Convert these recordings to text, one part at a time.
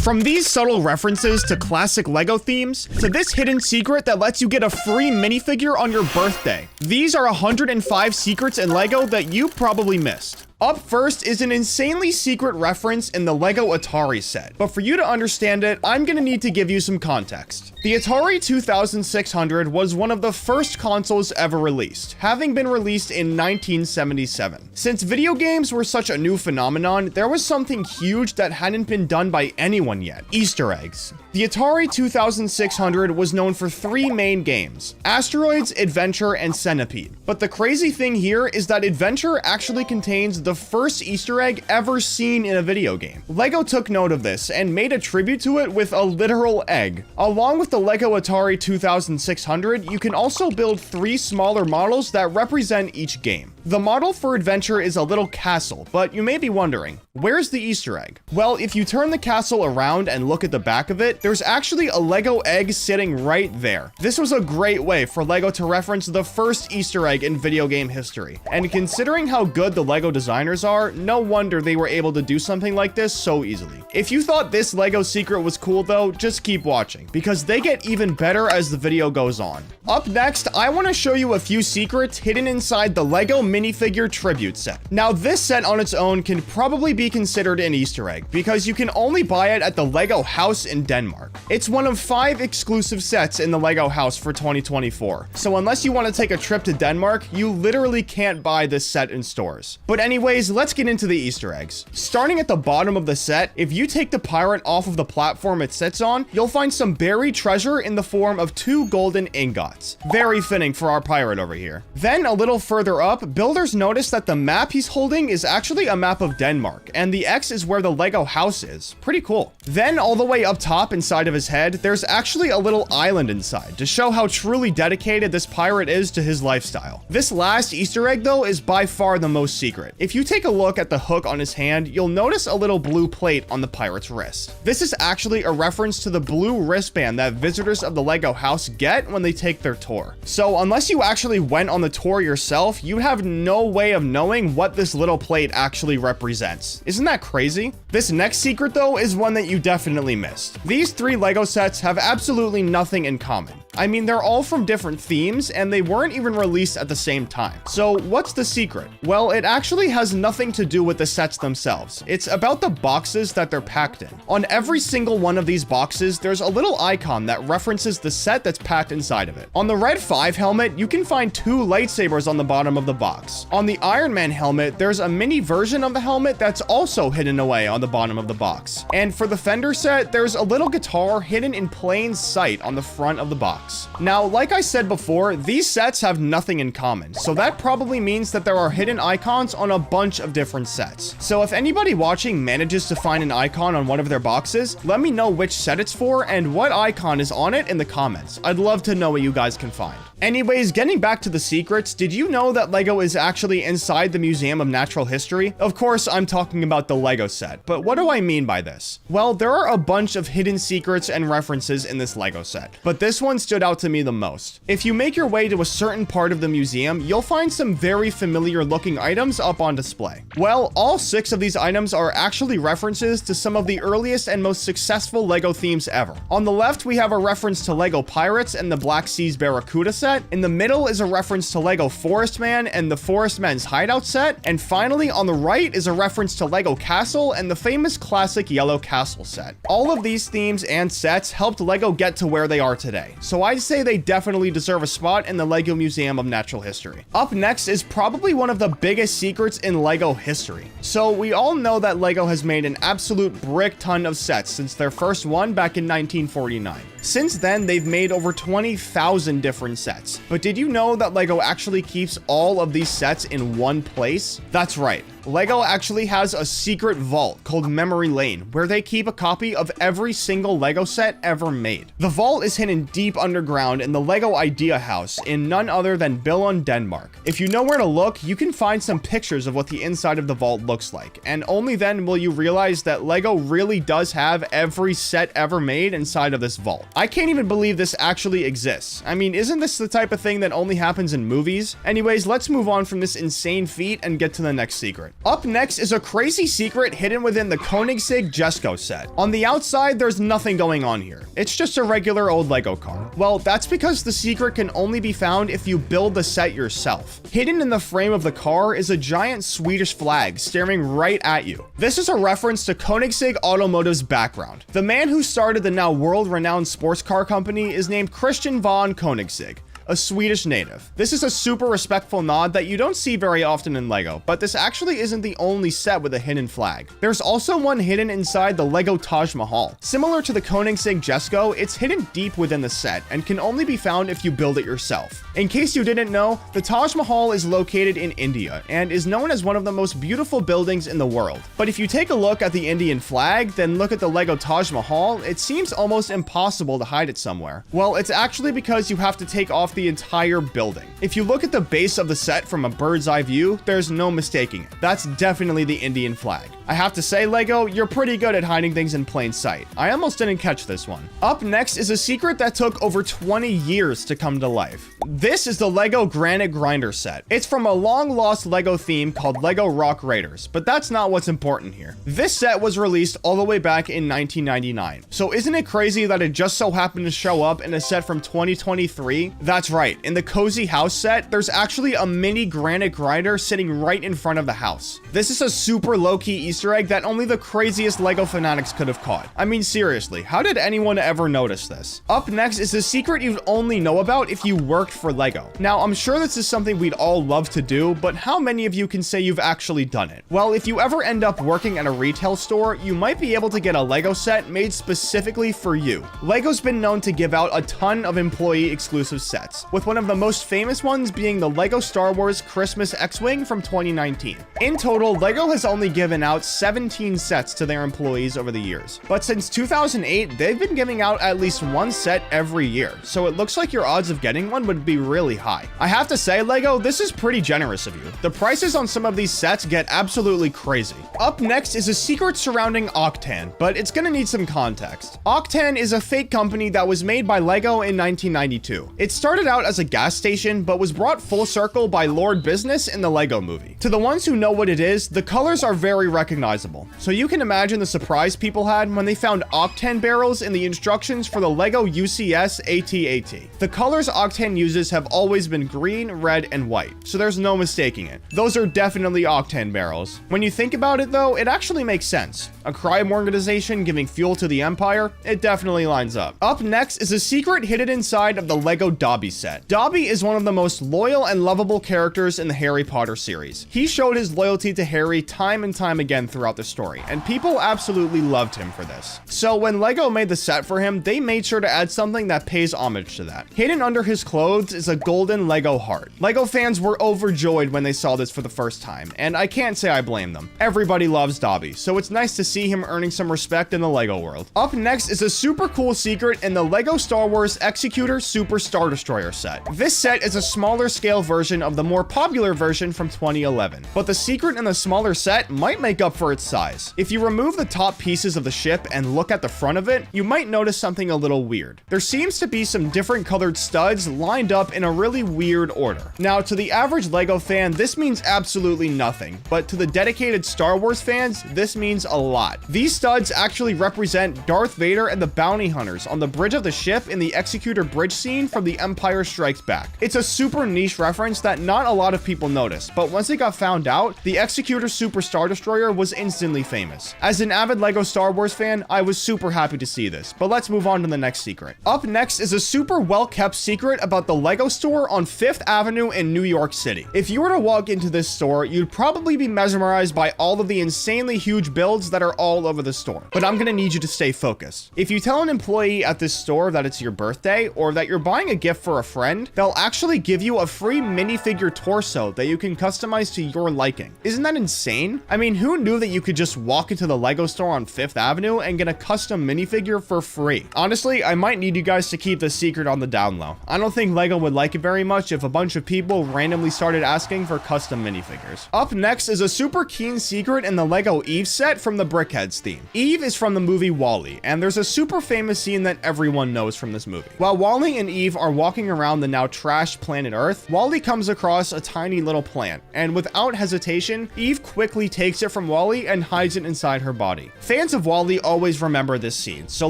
From these subtle references to classic LEGO themes, to this hidden secret that lets you get a free minifigure on your birthday. These are 105 secrets in LEGO that you probably missed. Up first is an insanely secret reference in the LEGO Atari set, but for you to understand it, I'm gonna need to give you some context. The Atari 2600 was one of the first consoles ever released, having been released in 1977. Since video games were such a new phenomenon, there was something huge that hadn't been done by anyone yet: Easter eggs. The Atari 2600 was known for three main games: Asteroids, Adventure, and Centipede. But the crazy thing here is that Adventure actually contains the first Easter egg ever seen in a video game. LEGO took note of this and made a tribute to it with a literal egg. Along with the LEGO Atari 2600, you can also build three smaller models that represent each game. The model for Adventure is a little castle, but you may be wondering, where's the Easter egg? Well, if you turn the castle around and look at the back of it, there's actually a LEGO egg sitting right there. This was a great way for LEGO to reference the first Easter egg in video game history. And considering how good the LEGO designers are, no wonder they were able to do something like this so easily. If you thought this LEGO secret was cool though, just keep watching, because they get even better as the video goes on. Up next, I want to show you a few secrets hidden inside the LEGO Minifigure tribute set. Now, this set on its own can probably be considered an Easter egg, because you can only buy it at the LEGO house in Denmark. It's one of 5 exclusive sets in the LEGO house for 2024. So unless you want to take a trip to Denmark, you literally can't buy this set in stores. But anyways, let's get into the Easter eggs. Starting at the bottom of the set, if you take the pirate off of the platform it sits on, you'll find some buried treasure in the form of 2 golden ingots. Very fitting for our pirate over here. Then a little further up, builders notice that the map he's holding is actually a map of Denmark, and the X is where the LEGO house is. Pretty cool. Then all the way up top inside of his head, there's actually a little island inside to show how truly dedicated this pirate is to his lifestyle. This last Easter egg though is by far the most secret. If you take a look at the hook on his hand, you'll notice a little blue plate on the pirate's wrist. This is actually a reference to the blue wristband that visitors of the LEGO house get when they take their tour. So unless you actually went on the tour yourself, you have no way of knowing what this little plate actually represents. Isn't that crazy? This next secret though is one that you definitely missed. These 3 LEGO sets have absolutely nothing in common. I mean, they're all from different themes, and they weren't even released at the same time. So what's the secret? Well, it actually has nothing to do with the sets themselves. It's about the boxes that they're packed in. On every single one of these boxes, there's a little icon that references the set that's packed inside of it. On the Red 5 helmet, you can find 2 lightsabers on the bottom of the box. On the Iron Man helmet, there's a mini version of the helmet that's also hidden away on the bottom of the box. And for the Fender set, there's a little guitar hidden in plain sight on the front of the box. Now, like I said before, these sets have nothing in common, so that probably means that there are hidden icons on a bunch of different sets. So if anybody watching manages to find an icon on one of their boxes, let me know which set it's for and what icon is on it in the comments. I'd love to know what you guys can find. Anyways, getting back to the secrets, did you know that LEGO is actually inside the Museum of Natural History? Of course, I'm talking about the LEGO set, but what do I mean by this? Well, there are a bunch of hidden secrets and references in this LEGO set, but this one stood out to me the most. If you make your way to a certain part of the museum, you'll find some very familiar looking items up on display. Well, all 6 of these items are actually references to some of the earliest and most successful LEGO themes ever. On the left, we have a reference to LEGO Pirates and the Black Seas Barracuda set. In the middle is a reference to LEGO Forest Man and the Forest Man's Hideout set. And finally, on the right is a reference to LEGO Castle and the famous classic Yellow Castle set. All of these themes and sets helped LEGO get to where they are today. So I'd say they definitely deserve a spot in the LEGO Museum of Natural History. Up next is probably one of the biggest secrets in LEGO history. So we all know that LEGO has made an absolute brick ton of sets since their first one back in 1949. Since then, they've made over 20,000 different sets. But did you know that LEGO actually keeps all of these sets in one place? That's right. LEGO actually has a secret vault called Memory Lane, where they keep a copy of every single LEGO set ever made. The vault is hidden deep underground in the LEGO Idea House in none other than Billund, Denmark. If you know where to look, you can find some pictures of what the inside of the vault looks like, and only then will you realize that LEGO really does have every set ever made inside of this vault. I can't even believe this actually exists. I mean, isn't this the type of thing that only happens in movies? Anyways, let's move on from this insane feat and get to the next secret. secret. Up next is a crazy secret hidden within the Koenigsegg Jesko set. On the outside, there's nothing going on here. It's just a regular old Lego car. Well, that's because the secret can only be found if you build the set yourself. Hidden in the frame of the car is a giant Swedish flag staring right at you. This is a reference to Koenigsegg Automotive's background. The man who started the now world-renowned sports car company is named Christian von Koenigsegg, a Swedish native. This is a super respectful nod that you don't see very often in Lego, but this actually isn't the only set with a hidden flag. There's also one hidden inside the Lego Taj Mahal. Similar to the Koenigsegg Jesko, it's hidden deep within the set and can only be found if you build it yourself. In case you didn't know, the Taj Mahal is located in India and is known as one of the most beautiful buildings in the world. But if you take a look at the Indian flag, then look at the Lego Taj Mahal, it seems almost impossible to hide it somewhere. Well, it's actually because you have to take off the entire building. If you look at the base of the set from a bird's eye view, there's no mistaking it. That's definitely the Indian flag. I have to say, Lego, you're pretty good at hiding things in plain sight. I almost didn't catch this one. Up next is a secret that took over 20 years to come to life. This is the Lego Granite Grinder set. It's from a long-lost Lego theme called Lego Rock Raiders, but that's not what's important here. This set was released all the way back in 1999. So isn't it crazy that it just so happened to show up in a set from 2023? That's right. In the Cozy House set, there's actually a mini granite grinder sitting right in front of the house. This is a super low-key Easter egg that only the craziest Lego fanatics could have caught. I mean, seriously, how did anyone ever notice this? Up next is a secret you'd only know about if you worked for Lego. Now, I'm sure this is something we'd all love to do, but how many of you can say you've actually done it? Well, if you ever end up working at a retail store, you might be able to get a Lego set made specifically for you. Lego's been known to give out a ton of employee exclusive sets, with one of the most famous ones being the Lego Star Wars Christmas X-Wing from 2019. In total, Lego has only given out 17 sets to their employees over the years. But since 2008, they've been giving out at least one set every year, so it looks like your odds of getting one would be really high. I have to say, Lego, this is pretty generous of you. The prices on some of these sets get absolutely crazy. Up next is a secret surrounding Octan, but it's gonna need some context. Octan is a fake company that was made by Lego in 1992. It started out as a gas station, but was brought full circle by Lord Business in the Lego movie. To the ones who know what it is, the colors are very recognizable. So you can imagine the surprise people had when they found Octan barrels in the instructions for the Lego UCS AT-AT. The colors Octan uses have always been green, red, and white, so there's no mistaking it. Those are definitely Octan barrels. When you think about it though, it actually makes sense. A crime organization giving fuel to the Empire, it definitely lines up. Up next is a secret hidden inside of the Lego Dobby set. Dobby is one of the most loyal and lovable characters in the Harry Potter series. He showed his loyalty to Harry time and time again throughout the story, and people absolutely loved him for this. So when Lego made the set for him, they made sure to add something that pays homage to that. Hidden under his clothes is a golden Lego heart. Lego fans were overjoyed when they saw this for the first time, and I can't say I blame them. Everybody loves Dobby, so it's nice to see him earning some respect in the Lego world. Up next is a super cool secret in the Lego Star Wars Executor Super Star Destroyer set. This set is a smaller scale version of the more popular version from 2011, but the secret in the smaller set might make up for its size. If you remove the top pieces of the ship and look at the front of it, you might notice something a little weird. There seems to be some different colored studs lined up in a really weird order. Now, to the average Lego fan, this means absolutely nothing, but to the dedicated Star Wars fans, this means a lot. These studs actually represent Darth Vader and the bounty hunters on the bridge of the ship in the Executor bridge scene from The Empire Strikes Back. It's a super niche reference that not a lot of people noticed, but once it got found out, the Executor Super Star Destroyer was instantly famous. As an avid Lego Star Wars fan, I was super happy to see this, but let's move on to the next secret. Up next is a super well-kept secret about the Lego store on 5th Avenue in New York City. If you were to walk into this store, you'd probably be mesmerized by all of the insanely huge builds that are all over the store, but I'm gonna need you to stay focused. If you tell an employee at this store that it's your birthday or that you're buying a gift for a friend, they'll actually give you a free minifigure torso that you can customize to your liking. Isn't that insane? I mean, who knew that you could just walk into the Lego store on 5th Avenue and get a custom minifigure for free? Honestly, I might need you guys to keep this secret on the down low. I don't think Lego LEGO would like it very much if a bunch of people randomly started asking for custom minifigures. Up next is a super keen secret in the LEGO Eve set from the brickheadz theme. Eve is from the movie WALL-E, and there's a super famous scene that everyone knows from this movie. While WALL-E and Eve are walking around the now trashed planet Earth, WALL-E comes across a tiny little plant, and without hesitation, Eve quickly takes it from WALL-E and hides it inside her body. Fans of WALL-E always remember this scene, so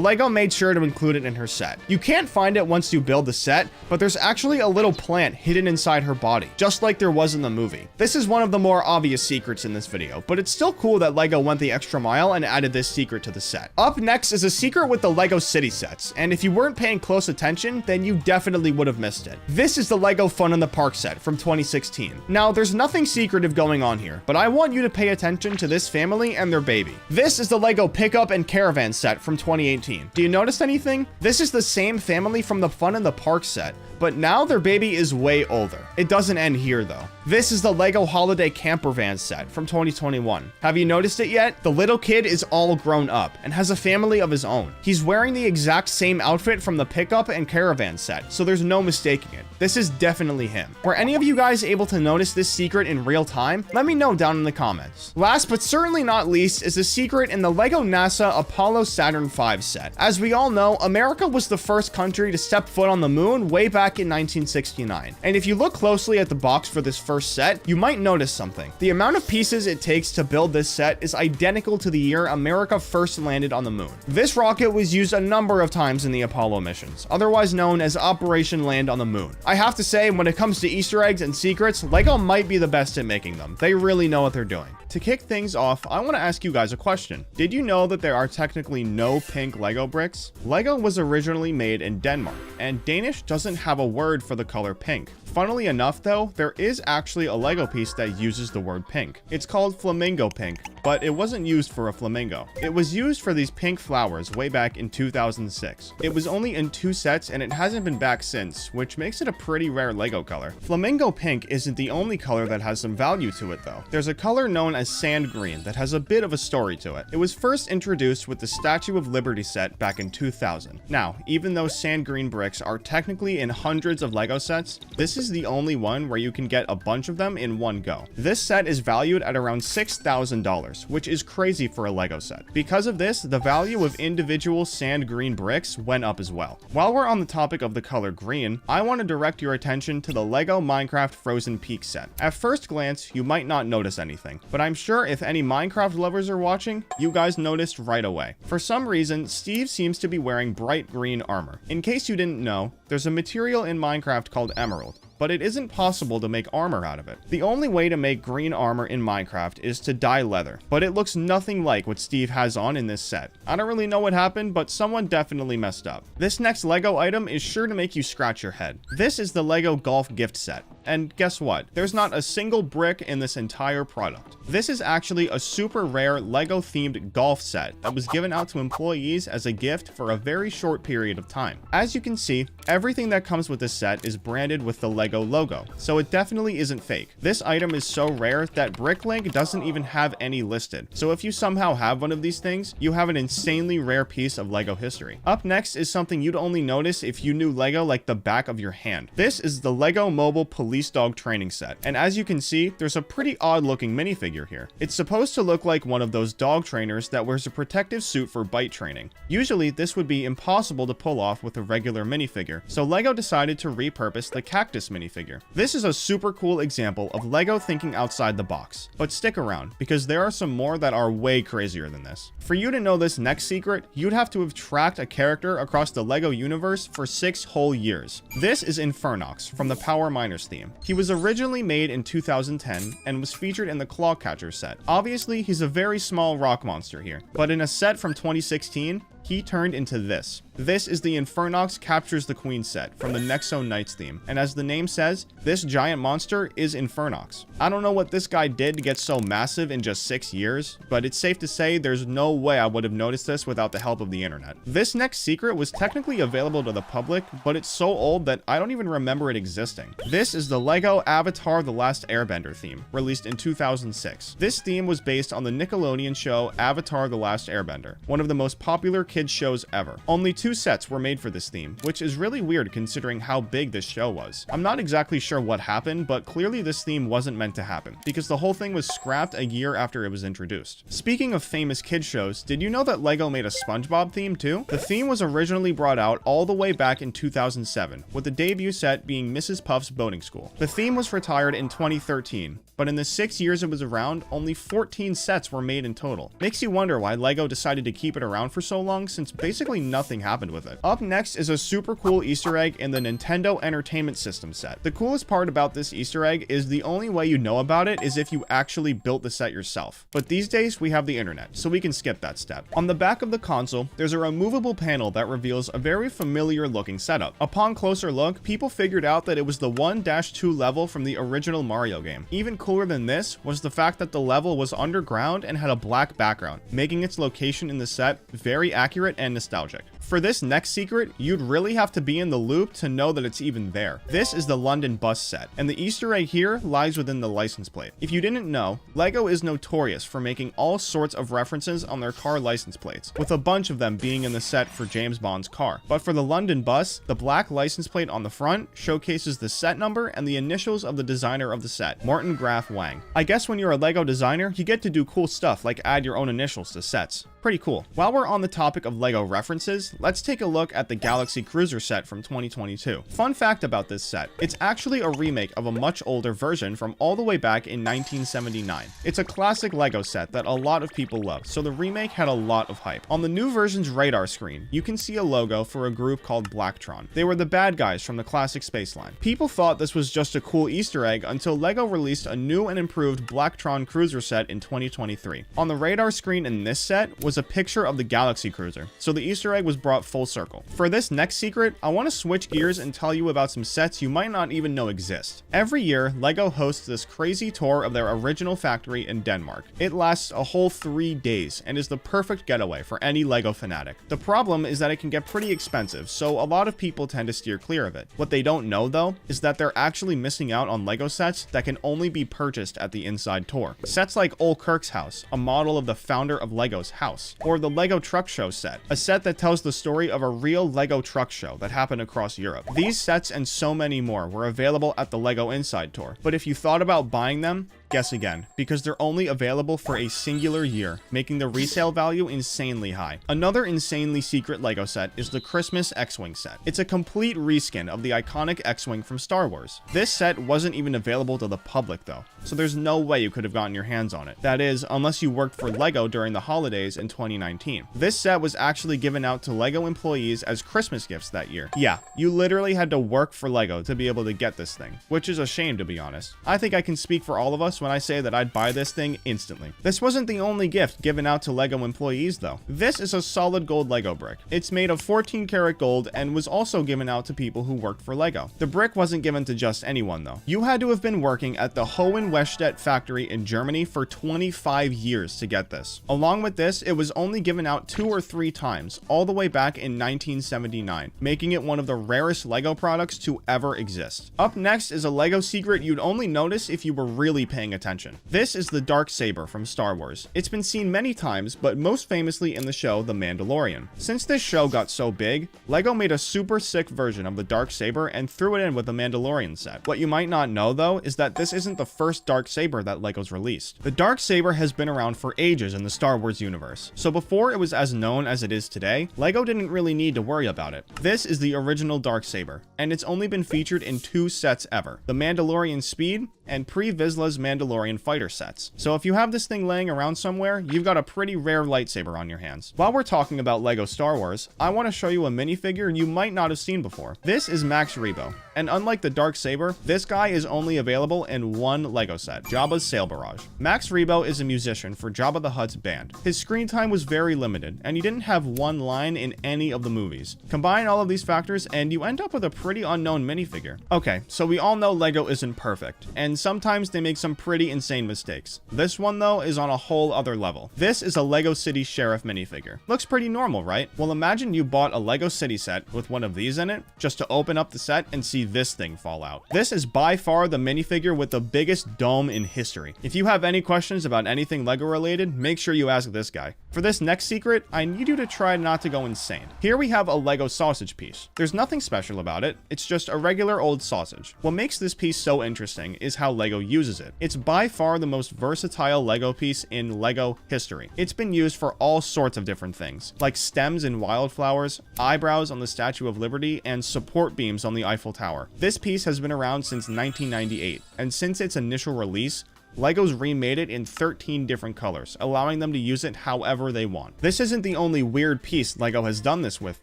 LEGO made sure to include it in her set. You can't find it once you build the set, but there's actually a little plant hidden inside her body, just like there was in the movie. This is one of the more obvious secrets in this video, but it's still cool that LEGO went the extra mile and added this secret to the set. Up next is a secret with the LEGO City sets, and if you weren't paying close attention, then you definitely would have missed it. This is the LEGO Fun in the Park set from 2016. Now, there's nothing secretive going on here, but I want you to pay attention to this family and their baby. This is the LEGO Pickup and Caravan set from 2018. Do you notice anything? This is the same family from the Fun in the Park set, but now their baby is way older. It doesn't end here though. This is the LEGO Holiday Camper Van set from 2021. Have you noticed it yet? The little kid is all grown up and has a family of his own. He's wearing the exact same outfit from the Pickup and Caravan set, so there's no mistaking it. This is definitely him. Were any of you guys able to notice this secret in real time? Let me know down in the comments. Last but certainly not least is a secret in the LEGO NASA Apollo Saturn V set. As we all know, America was the first country to step foot on the moon way back in 1969. And if you look closely at the box for this first set, you might notice something. The amount of pieces it takes to build this set is identical to the year America first landed on the moon. This rocket was used a number of times in the Apollo missions, otherwise known as Operation Land on the Moon. I have to say, when it comes to Easter eggs and secrets, LEGO might be the best at making them. They really know what they're doing. To kick things off, I want to ask you guys a question. Did you know that there are technically no pink LEGO bricks? LEGO was originally made in Denmark, and Danish doesn't have a word for the color pink. Funnily enough though, there is actually a LEGO piece that uses the word pink. It's called flamingo pink, but it wasn't used for a flamingo. It was used for these pink flowers way back in 2006. It was only in 2 sets and it hasn't been back since, which makes it a pretty rare LEGO color. Flamingo pink isn't the only color that has some value to it though. There's a color known as sand green that has a bit of a story to it. It was first introduced with the Statue of Liberty set back in 2000. Now, even though sand green bricks are technically in hundreds of LEGO sets, this is the only one where you can get a bunch of them in one go. This set is valued at around $6,000, which is crazy for a LEGO set. Because of this, the value of individual sand green bricks went up as well. While we're on the topic of the color green, I want to direct your attention to the LEGO Minecraft Frozen Peak set. At first glance, you might not notice anything, but I'm sure if any Minecraft lovers are watching, you guys noticed right away. For some reason, Steve seems to be wearing bright green armor. In case you didn't know, there's a material in Minecraft called emerald, but it isn't possible to make armor out of it. The only way to make green armor in Minecraft is to dye leather, but it looks nothing like what Steve has on in this set. I don't really know what happened, but someone definitely messed up. This next LEGO item is sure to make you scratch your head. This is the LEGO Golf gift set. And guess what? There's not a single brick in this entire product. This is actually a super rare LEGO themed golf set that was given out to employees as a gift for a very short period of time. As you can see, everything that comes with this set is branded with the LEGO logo, so it definitely isn't fake. This item is so rare that Bricklink doesn't even have any listed. So if you somehow have one of these things, you have an insanely rare piece of LEGO history. Up next is something you'd only notice if you knew LEGO like the back of your hand. This is the LEGO Mobile Police Dog Training Set, and as you can see, there's a pretty odd looking minifigure here. It's supposed to look like one of those dog trainers that wears a protective suit for bite training. Usually this would be impossible to pull off with a regular minifigure, so LEGO decided to repurpose the Cactus minifigure. This is a super cool example of LEGO thinking outside the box, but stick around because there are some more that are way crazier than this. For you to know this next secret, you'd have to have tracked a character across the LEGO universe for 6 whole years. This is Infernox from the Power Miners theme. He was originally made in 2010 and was featured in the Clawcatcher set. Obviously, he's a very small rock monster here, but in a set from 2016, he turned into this. This is the Infernox Captures the Queen set from the Nexo Knights theme, and as the name says, this giant monster is Infernox. I don't know what this guy did to get so massive in just 6 years, but it's safe to say there's no way I would have noticed this without the help of the internet. This next secret was technically available to the public, but it's so old that I don't even remember it existing. This is the LEGO Avatar: The Last Airbender theme, released in 2006. This theme was based on the Nickelodeon show Avatar: The Last Airbender, one of the most popular kids shows ever. Only 2 sets were made for this theme, which is really weird considering how big this show was. I'm not exactly sure what happened, but clearly this theme wasn't meant to happen, because the whole thing was scrapped a year after it was introduced. Speaking of famous kids shows, did you know that LEGO made a SpongeBob theme too? The theme was originally brought out all the way back in 2007, with the debut set being Mrs. Puff's Boating School. The theme was retired in 2013, but in the 6 years it was around, only 14 sets were made in total. Makes you wonder why LEGO decided to keep it around for so long, since basically nothing happened with it. Up next is a super cool Easter egg in the Nintendo Entertainment System set. The coolest part about this Easter egg is the only way you know about it is if you actually built the set yourself. But these days we have the internet, so we can skip that step. On the back of the console, there's a removable panel that reveals a very familiar looking setup. Upon closer look, people figured out that it was the 1-2 level from the original Mario game. Even cooler than this was the fact that the level was underground and had a black background, making its location in the set very accurate and nostalgic. For this next secret, you'd really have to be in the loop to know that it's even there. This is the London bus set, and the Easter egg here lies within the license plate. If you didn't know, LEGO is notorious for making all sorts of references on their car license plates, with a bunch of them being in the set for James Bond's car. But for the London bus, the black license plate on the front showcases the set number and the initials of the designer of the set, Martin Graf Wang. I guess when you're a LEGO designer, you get to do cool stuff like add your own initials to sets. Pretty cool. While we're on the topic of LEGO references, let's take a look at the Galaxy Cruiser set from 2022. Fun fact about this set, it's actually a remake of a much older version from all the way back in 1979. It's a classic LEGO set that a lot of people love, so the remake had a lot of hype. On the new version's radar screen, you can see a logo for a group called Blacktron. They were the bad guys from the classic space line. People thought this was just a cool Easter egg until LEGO released a new and improved Blacktron Cruiser set in 2023. On the radar screen in this set was a picture of the Galaxy Cruiser, so the Easter egg was brought full circle. For this next secret, I want to switch gears and tell you about some sets you might not even know exist. Every year, LEGO hosts this crazy tour of their original factory in Denmark. It lasts a whole 3 days and is the perfect getaway for any LEGO fanatic. The problem is that it can get pretty expensive, so a lot of people tend to steer clear of it. What they don't know though, is that they're actually missing out on LEGO sets that can only be purchased at the inside tour. Sets like Ole Kirk's house, a model of the founder of LEGO's house, or the LEGO Truck Show set, a set that tells the story of a real LEGO truck show that happened across Europe. These sets and so many more were available at the LEGO Inside Tour, but if you thought about buying them, guess again, because they're only available for a singular year, making the resale value insanely high. Another insanely secret LEGO set is the Christmas X-Wing set. It's a complete reskin of the iconic X-Wing from Star Wars. This set wasn't even available to the public though, so there's no way you could have gotten your hands on it. That is, unless you worked for LEGO during the holidays in 2019. This set was actually given out to LEGO employees as Christmas gifts that year. Yeah, you literally had to work for LEGO to be able to get this thing, which is a shame to be honest. I think I can speak for all of us when I say that I'd buy this thing instantly. This wasn't the only gift given out to LEGO employees though. This is a solid gold LEGO brick. It's made of 14 karat gold and was also given out to people who worked for LEGO. The brick wasn't given to just anyone though. You had to have been working at the Hohenwestedt factory in Germany for 25 years to get this. Along with this, it was only given out 2 or 3 times, all the way back in 1979, making it one of the rarest LEGO products to ever exist. Up next is a LEGO secret you'd only notice if you were really paying attention. This is the dark saber from Star Wars. It's been seen many times, but most famously in the show The Mandalorian. Since this show got so big, LEGO made a super sick version of the dark saber and threw it in with the Mandalorian set. What you might not know though is that this isn't the first dark saber that LEGO's released. The dark saber has been around for ages in the Star Wars universe, so before it was as known as it is today, LEGO didn't really need to worry about it. This is the original dark saber, and it's only been featured in 2 sets ever, the Mandalorian Speed and Pre-Vizsla's Mandalorian fighter sets. So if you have this thing laying around somewhere, you've got a pretty rare lightsaber on your hands. While we're talking about LEGO Star Wars, I want to show you a minifigure you might not have seen before. This is Max Rebo, and unlike the dark saber, this guy is only available in 1 LEGO set, Jabba's Sail Barrage. Max Rebo is a musician for Jabba the Hutt's band. His screen time was very limited, and he didn't have 1 line in any of the movies. Combine all of these factors, and you end up with a pretty unknown minifigure. Okay, so we all know LEGO isn't perfect, and sometimes they make some pretty insane mistakes. This one though is on a whole other level. This is a Lego City Sheriff minifigure. Looks pretty normal, right? Well, imagine you bought a Lego City set with one of these in it, just to open up the set and see this thing fall out. This is by far the minifigure with the biggest dome in history. If you have any questions about anything Lego related, make sure you ask this guy. For this next secret, I need you to try not to go insane. Here we have a Lego sausage piece. There's nothing special about it, it's just a regular old sausage. What makes this piece so interesting is how Lego uses it. It's by far the most versatile Lego piece in Lego history. It's been used for all sorts of different things, like stems in wildflowers, eyebrows on the Statue of Liberty, and support beams on the Eiffel Tower. This piece has been around since 1998, and since its initial release, Lego's remade it in 13 different colors, allowing them to use it however they want. This isn't the only weird piece Lego has done this with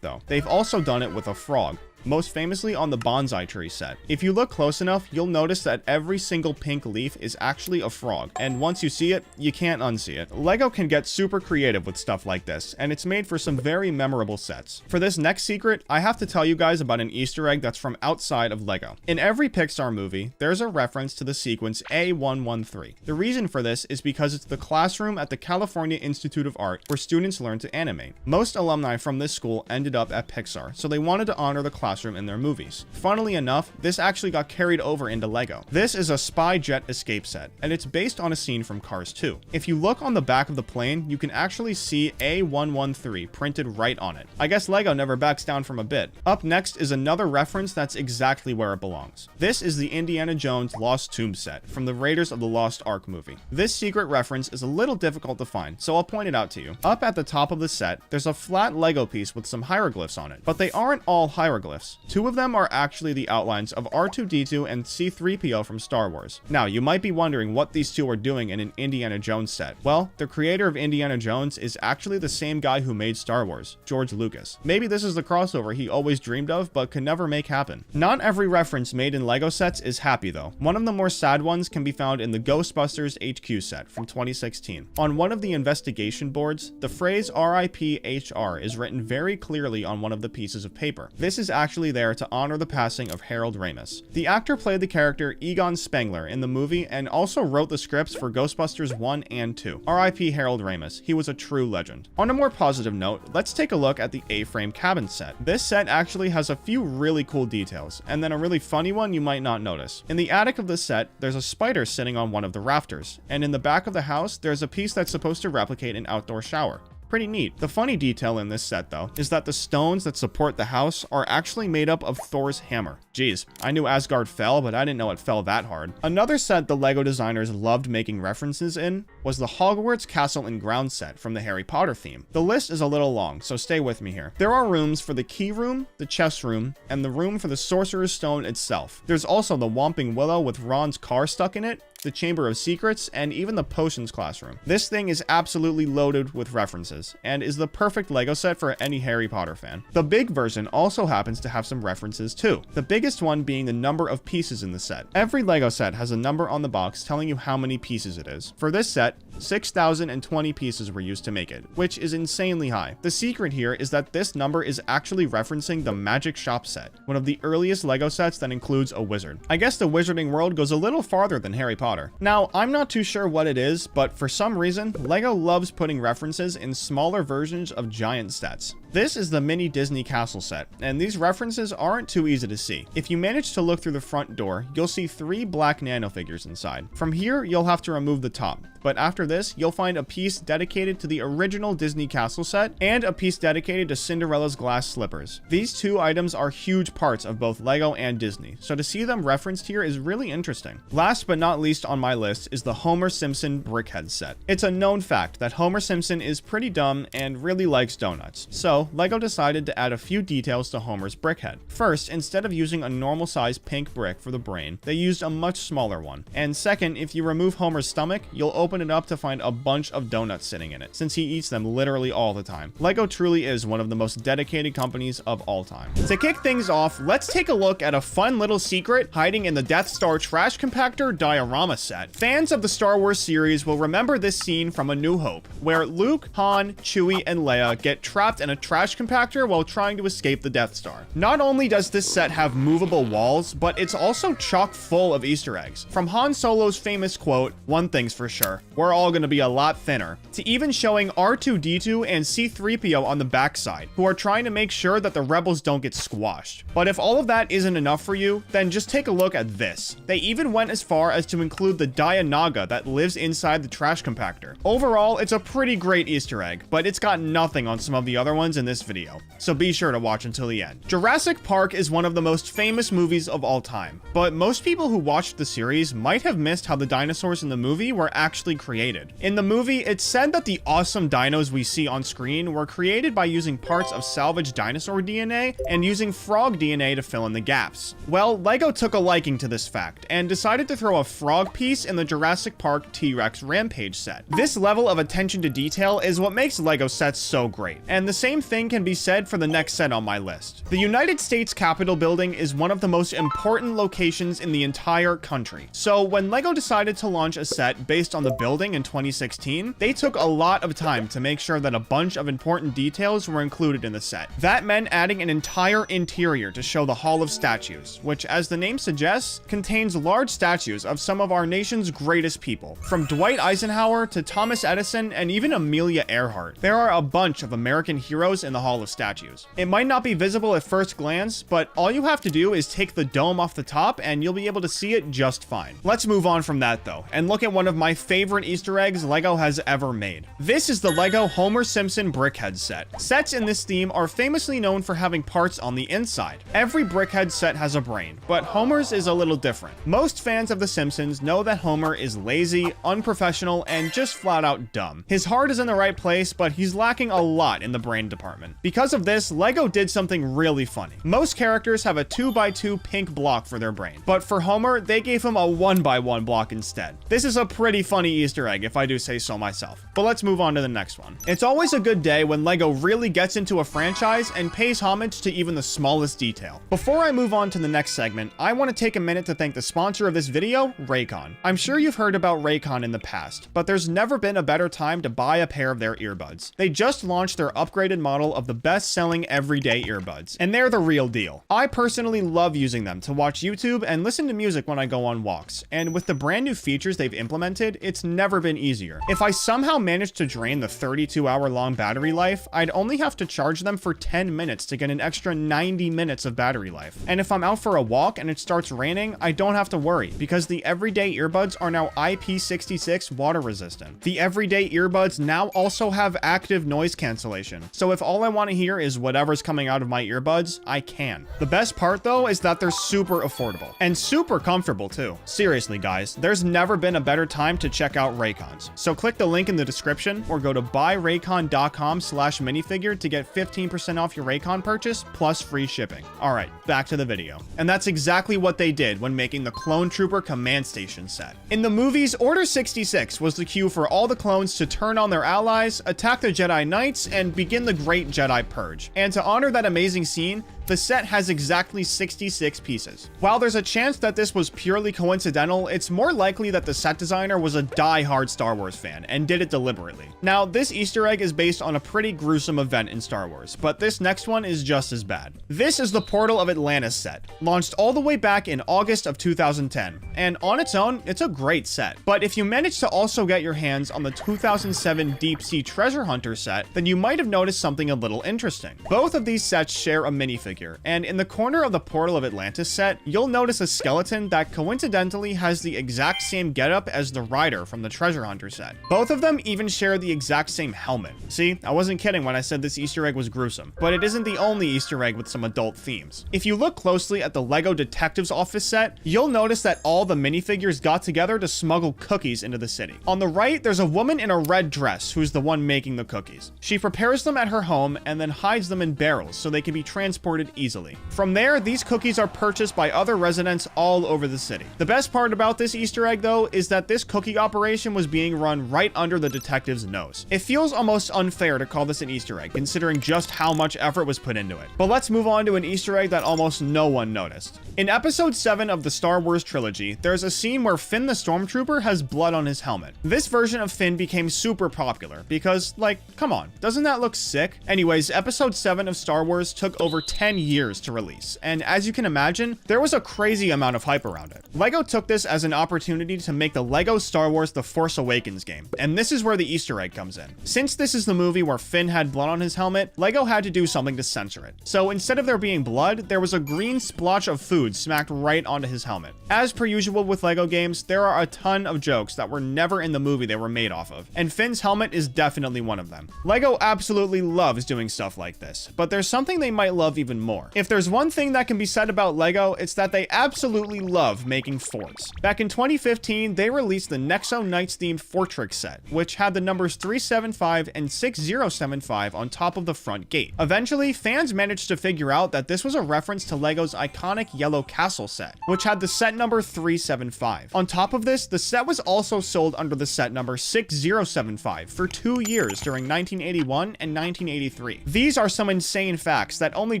though. They've also done it with a frog, most famously on the bonsai tree set. If you look close enough, you'll notice that every single pink leaf is actually a frog, and once you see it, you can't unsee it. Lego can get super creative with stuff like this, and it's made for some very memorable sets. For this next secret, I have to tell you guys about an Easter egg that's from outside of Lego. In every Pixar movie, there's a reference to the sequence A113. The reason for this is because it's the classroom at the California Institute of Art where students learn to animate. Most alumni from this school ended up at Pixar, so they wanted to honor the classroom in their movies. Funnily enough, this actually got carried over into Lego. This is a spy jet escape set, and it's based on a scene from Cars 2. If you look on the back of the plane, you can actually see A113 printed right on it. I guess Lego never backs down from a bit. Up next is another reference that's exactly where it belongs. This is the Indiana Jones Lost Tomb set from the Raiders of the Lost Ark movie. This secret reference is a little difficult to find, so I'll point it out to you. Up at the top of the set, there's a flat Lego piece with some hieroglyphs on it, but they aren't all hieroglyphs. Two of them are actually the outlines of R2-D2 and C-3PO from Star Wars. Now, you might be wondering what these two are doing in an Indiana Jones set. Well, the creator of Indiana Jones is actually the same guy who made Star Wars, George Lucas. Maybe this is the crossover he always dreamed of but could never make happen. Not every reference made in Lego sets is happy though. One of the more sad ones can be found in the Ghostbusters HQ set from 2016. On one of the investigation boards, the phrase RIP HR is written very clearly on one of the pieces of paper. This is actually there to honor the passing of Harold Ramis. The actor played the character Egon Spengler in the movie and also wrote the scripts for Ghostbusters 1 and 2. RIP Harold Ramis, he was a true legend. On a more positive note, let's take a look at the A-frame cabin set. This set actually has a few really cool details, and then a really funny one you might not notice. In the attic of the set, there's a spider sitting on one of the rafters, and in the back of the house, there's a piece that's supposed to replicate an outdoor shower. Pretty neat. The funny detail in this set though is that the stones that support the house are actually made up of Thor's hammer. Jeez, I knew Asgard fell, but I didn't know it fell that hard. Another set the Lego designers loved making references in was the Hogwarts Castle and Grounds set from the Harry Potter theme. The list is a little long, so stay with me here. There are rooms for the key room, the chess room, and the room for the Sorcerer's Stone itself. There's also the Whomping Willow with Ron's car stuck in it, the Chamber of Secrets, and even the Potions classroom. This thing is absolutely loaded with references, and is the perfect Lego set for any Harry Potter fan. The big version also happens to have some references too, the biggest one being the number of pieces in the set. Every Lego set has a number on the box telling you how many pieces it is. For this set, 6,020 pieces were used to make it, which is insanely high. The secret here is that this number is actually referencing the Magic Shop set, one of the earliest Lego sets that includes a wizard. I guess the Wizarding World goes a little farther than Harry Potter. Now, I'm not too sure what it is, but for some reason, Lego loves putting references in smaller versions of giant sets. This is the mini Disney Castle set, and these references aren't too easy to see. If you manage to look through the front door, you'll see 3 black nanofigures inside. From here, you'll have to remove the top, but after this, you'll find a piece dedicated to the original Disney Castle set and a piece dedicated to Cinderella's glass slippers. These two items are huge parts of both Lego and Disney, so to see them referenced here is really interesting. Last but not least on my list is the Homer Simpson brickhead set. It's a known fact that Homer Simpson is pretty dumb and really likes donuts, so Lego decided to add a few details to Homer's brickhead. First, instead of using a normal size pink brick for the brain, they used a much smaller one. And second, if you remove Homer's stomach, you'll open it up to find a bunch of donuts sitting in it, since he eats them literally all the time. Lego truly is one of the most dedicated companies of all time. To kick things off, let's take a look at a fun little secret hiding in the Death Star trash compactor diorama set. Fans of the Star Wars series will remember this scene from A New Hope, where Luke, Han, Chewie, and Leia get trapped in a trash compactor while trying to escape the Death Star. Not only does this set have movable walls, but it's also chock full of Easter eggs. From Han Solo's famous quote, "One thing's for sure, we're all gonna be a lot thinner," to even showing R2-D2 and C-3PO on the backside, who are trying to make sure that the rebels don't get squashed. But if all of that isn't enough for you, then just take a look at this. They even went as far as to include the Dianaga that lives inside the trash compactor. Overall, it's a pretty great Easter egg, but it's got nothing on some of the other ones in this video, so be sure to watch until the end. Jurassic Park is one of the most famous movies of all time, but most people who watched the series might have missed how the dinosaurs in the movie were actually created. In the movie, it's said that the awesome dinos we see on screen were created by using parts of salvaged dinosaur DNA and using frog DNA to fill in the gaps. Well, LEGO took a liking to this fact and decided to throw a frog piece in the Jurassic Park T-Rex Rampage set. This level of attention to detail is what makes LEGO sets so great, and the same thing can be said for the next set on my list. The United States Capitol building is one of the most important locations in the entire country. So when LEGO decided to launch a set based on the building in 2016, they took a lot of time to make sure that a bunch of important details were included in the set. That meant adding an entire interior to show the Hall of Statues, which, as the name suggests, contains large statues of some of our nation's greatest people, from Dwight Eisenhower to Thomas Edison and even Amelia Earhart. There are a bunch of American heroes in the Hall of Statues. It might not be visible at first glance, but all you have to do is take the dome off the top and you'll be able to see it just fine. Let's move on from that though, and look at one of my favorite Easter eggs LEGO has ever made. This is the LEGO Homer Simpson brickhead set. Sets in this theme are famously known for having parts on the inside. Every brickhead set has a brain, but Homer's is a little different. Most fans of The Simpsons know that Homer is lazy, unprofessional, and just flat out dumb. His heart is in the right place, but he's lacking a lot in the brain department. Because of this, LEGO did something really funny. Most characters have a 2x2 pink block for their brain, but for Homer, they gave him a 1x1 block instead. This is a pretty funny Easter egg, if I do say so myself. But let's move on to the next one. It's always a good day when LEGO really gets into a franchise and pays homage to even the smallest detail. Before I move on to the next segment, I want to take a minute to thank the sponsor of this video, Raycon. I'm sure you've heard about Raycon in the past, but there's never been a better time to buy a pair of their earbuds. They just launched their upgraded model of the best-selling everyday earbuds, and they're the real deal. I personally love using them to watch YouTube and listen to music when I go on walks, and with the brand new features they've implemented, it's never been easier. If I somehow managed to drain the 32-hour-long battery life, I'd only have to charge them for 10 minutes to get an extra 90 minutes of battery life. And if I'm out for a walk and it starts raining, I don't have to worry, because the everyday earbuds are now IP66 water resistant. The everyday earbuds now also have active noise cancellation, so if all I want to hear is whatever's coming out of my earbuds, I can. The best part though is that they're super affordable and super comfortable too. Seriously guys, there's never been a better time to check out Raycons. So click the link in the description or go to buyraycon.com/minifigure to get 15% off your Raycon purchase plus free shipping. Alright, back to the video. And that's exactly what they did when making the Clone Trooper Command Station set. In the movies, Order 66 was the cue for all the clones to turn on their allies, attack the Jedi Knights, and begin the Great Jedi Purge. And to honor that amazing scene, the set has exactly 66 pieces. While there's a chance that this was purely coincidental, it's more likely that the set designer was a die-hard Star Wars fan and did it deliberately. Now, this Easter egg is based on a pretty gruesome event in Star Wars, but this next one is just as bad. This is the Portal of Atlantis set, launched all the way back in August of 2010, and on its own, it's a great set. But if you manage to also get your hands on the 2007 Deep Sea Treasure Hunter set, then you might have noticed something a little interesting. Both of these sets share a minifigure, and in the corner of the Portal of Atlantis set, you'll notice a skeleton that coincidentally has the exact same getup as the rider from the Treasure Hunter set. Both of them even share the exact same helmet. See, I wasn't kidding when I said this Easter egg was gruesome, but it isn't the only Easter egg with some adult themes. If you look closely at the LEGO Detectives Office set, you'll notice that all the minifigures got together to smuggle cookies into the city. On the right, there's a woman in a red dress who's the one making the cookies. She prepares them at her home and then hides them in barrels so they can be transported neighborhood easily. From there, these cookies are purchased by other residents all over the city. The best part about this Easter egg, though, is that this cookie operation was being run right under the detective's nose. It feels almost unfair to call this an Easter egg, considering just how much effort was put into it. But let's move on to an Easter egg that almost no one noticed. In episode 7 of the Star Wars trilogy, there's a scene where Finn the Stormtrooper has blood on his helmet. This version of Finn became super popular because, like, come on, doesn't that look sick? Anyways, episode 7 of Star Wars took over 10 years to release, and as you can imagine, there was a crazy amount of hype around it. LEGO took this as an opportunity to make the LEGO Star Wars The Force Awakens game, and this is where the Easter egg comes in. Since this is the movie where Finn had blood on his helmet, LEGO had to do something to censor it. So instead of there being blood, there was a green splotch of food smacked right onto his helmet. As per usual with LEGO games, there are a ton of jokes that were never in the movie they were made off of, and Finn's helmet is definitely one of them. LEGO absolutely loves doing stuff like this, but there's something they might love even more. If there's one thing that can be said about LEGO, it's that they absolutely love making forts. Back in 2015, they released the Nexo Knights themed Fortrix set, which had the numbers 375 and 6075 on top of the front gate. Eventually, fans managed to figure out that this was a reference to LEGO's iconic yellow castle set, which had the set number 375. On top of this, the set was also sold under the set number 6075 for 2 years during 1981 and 1983. These are some insane facts that only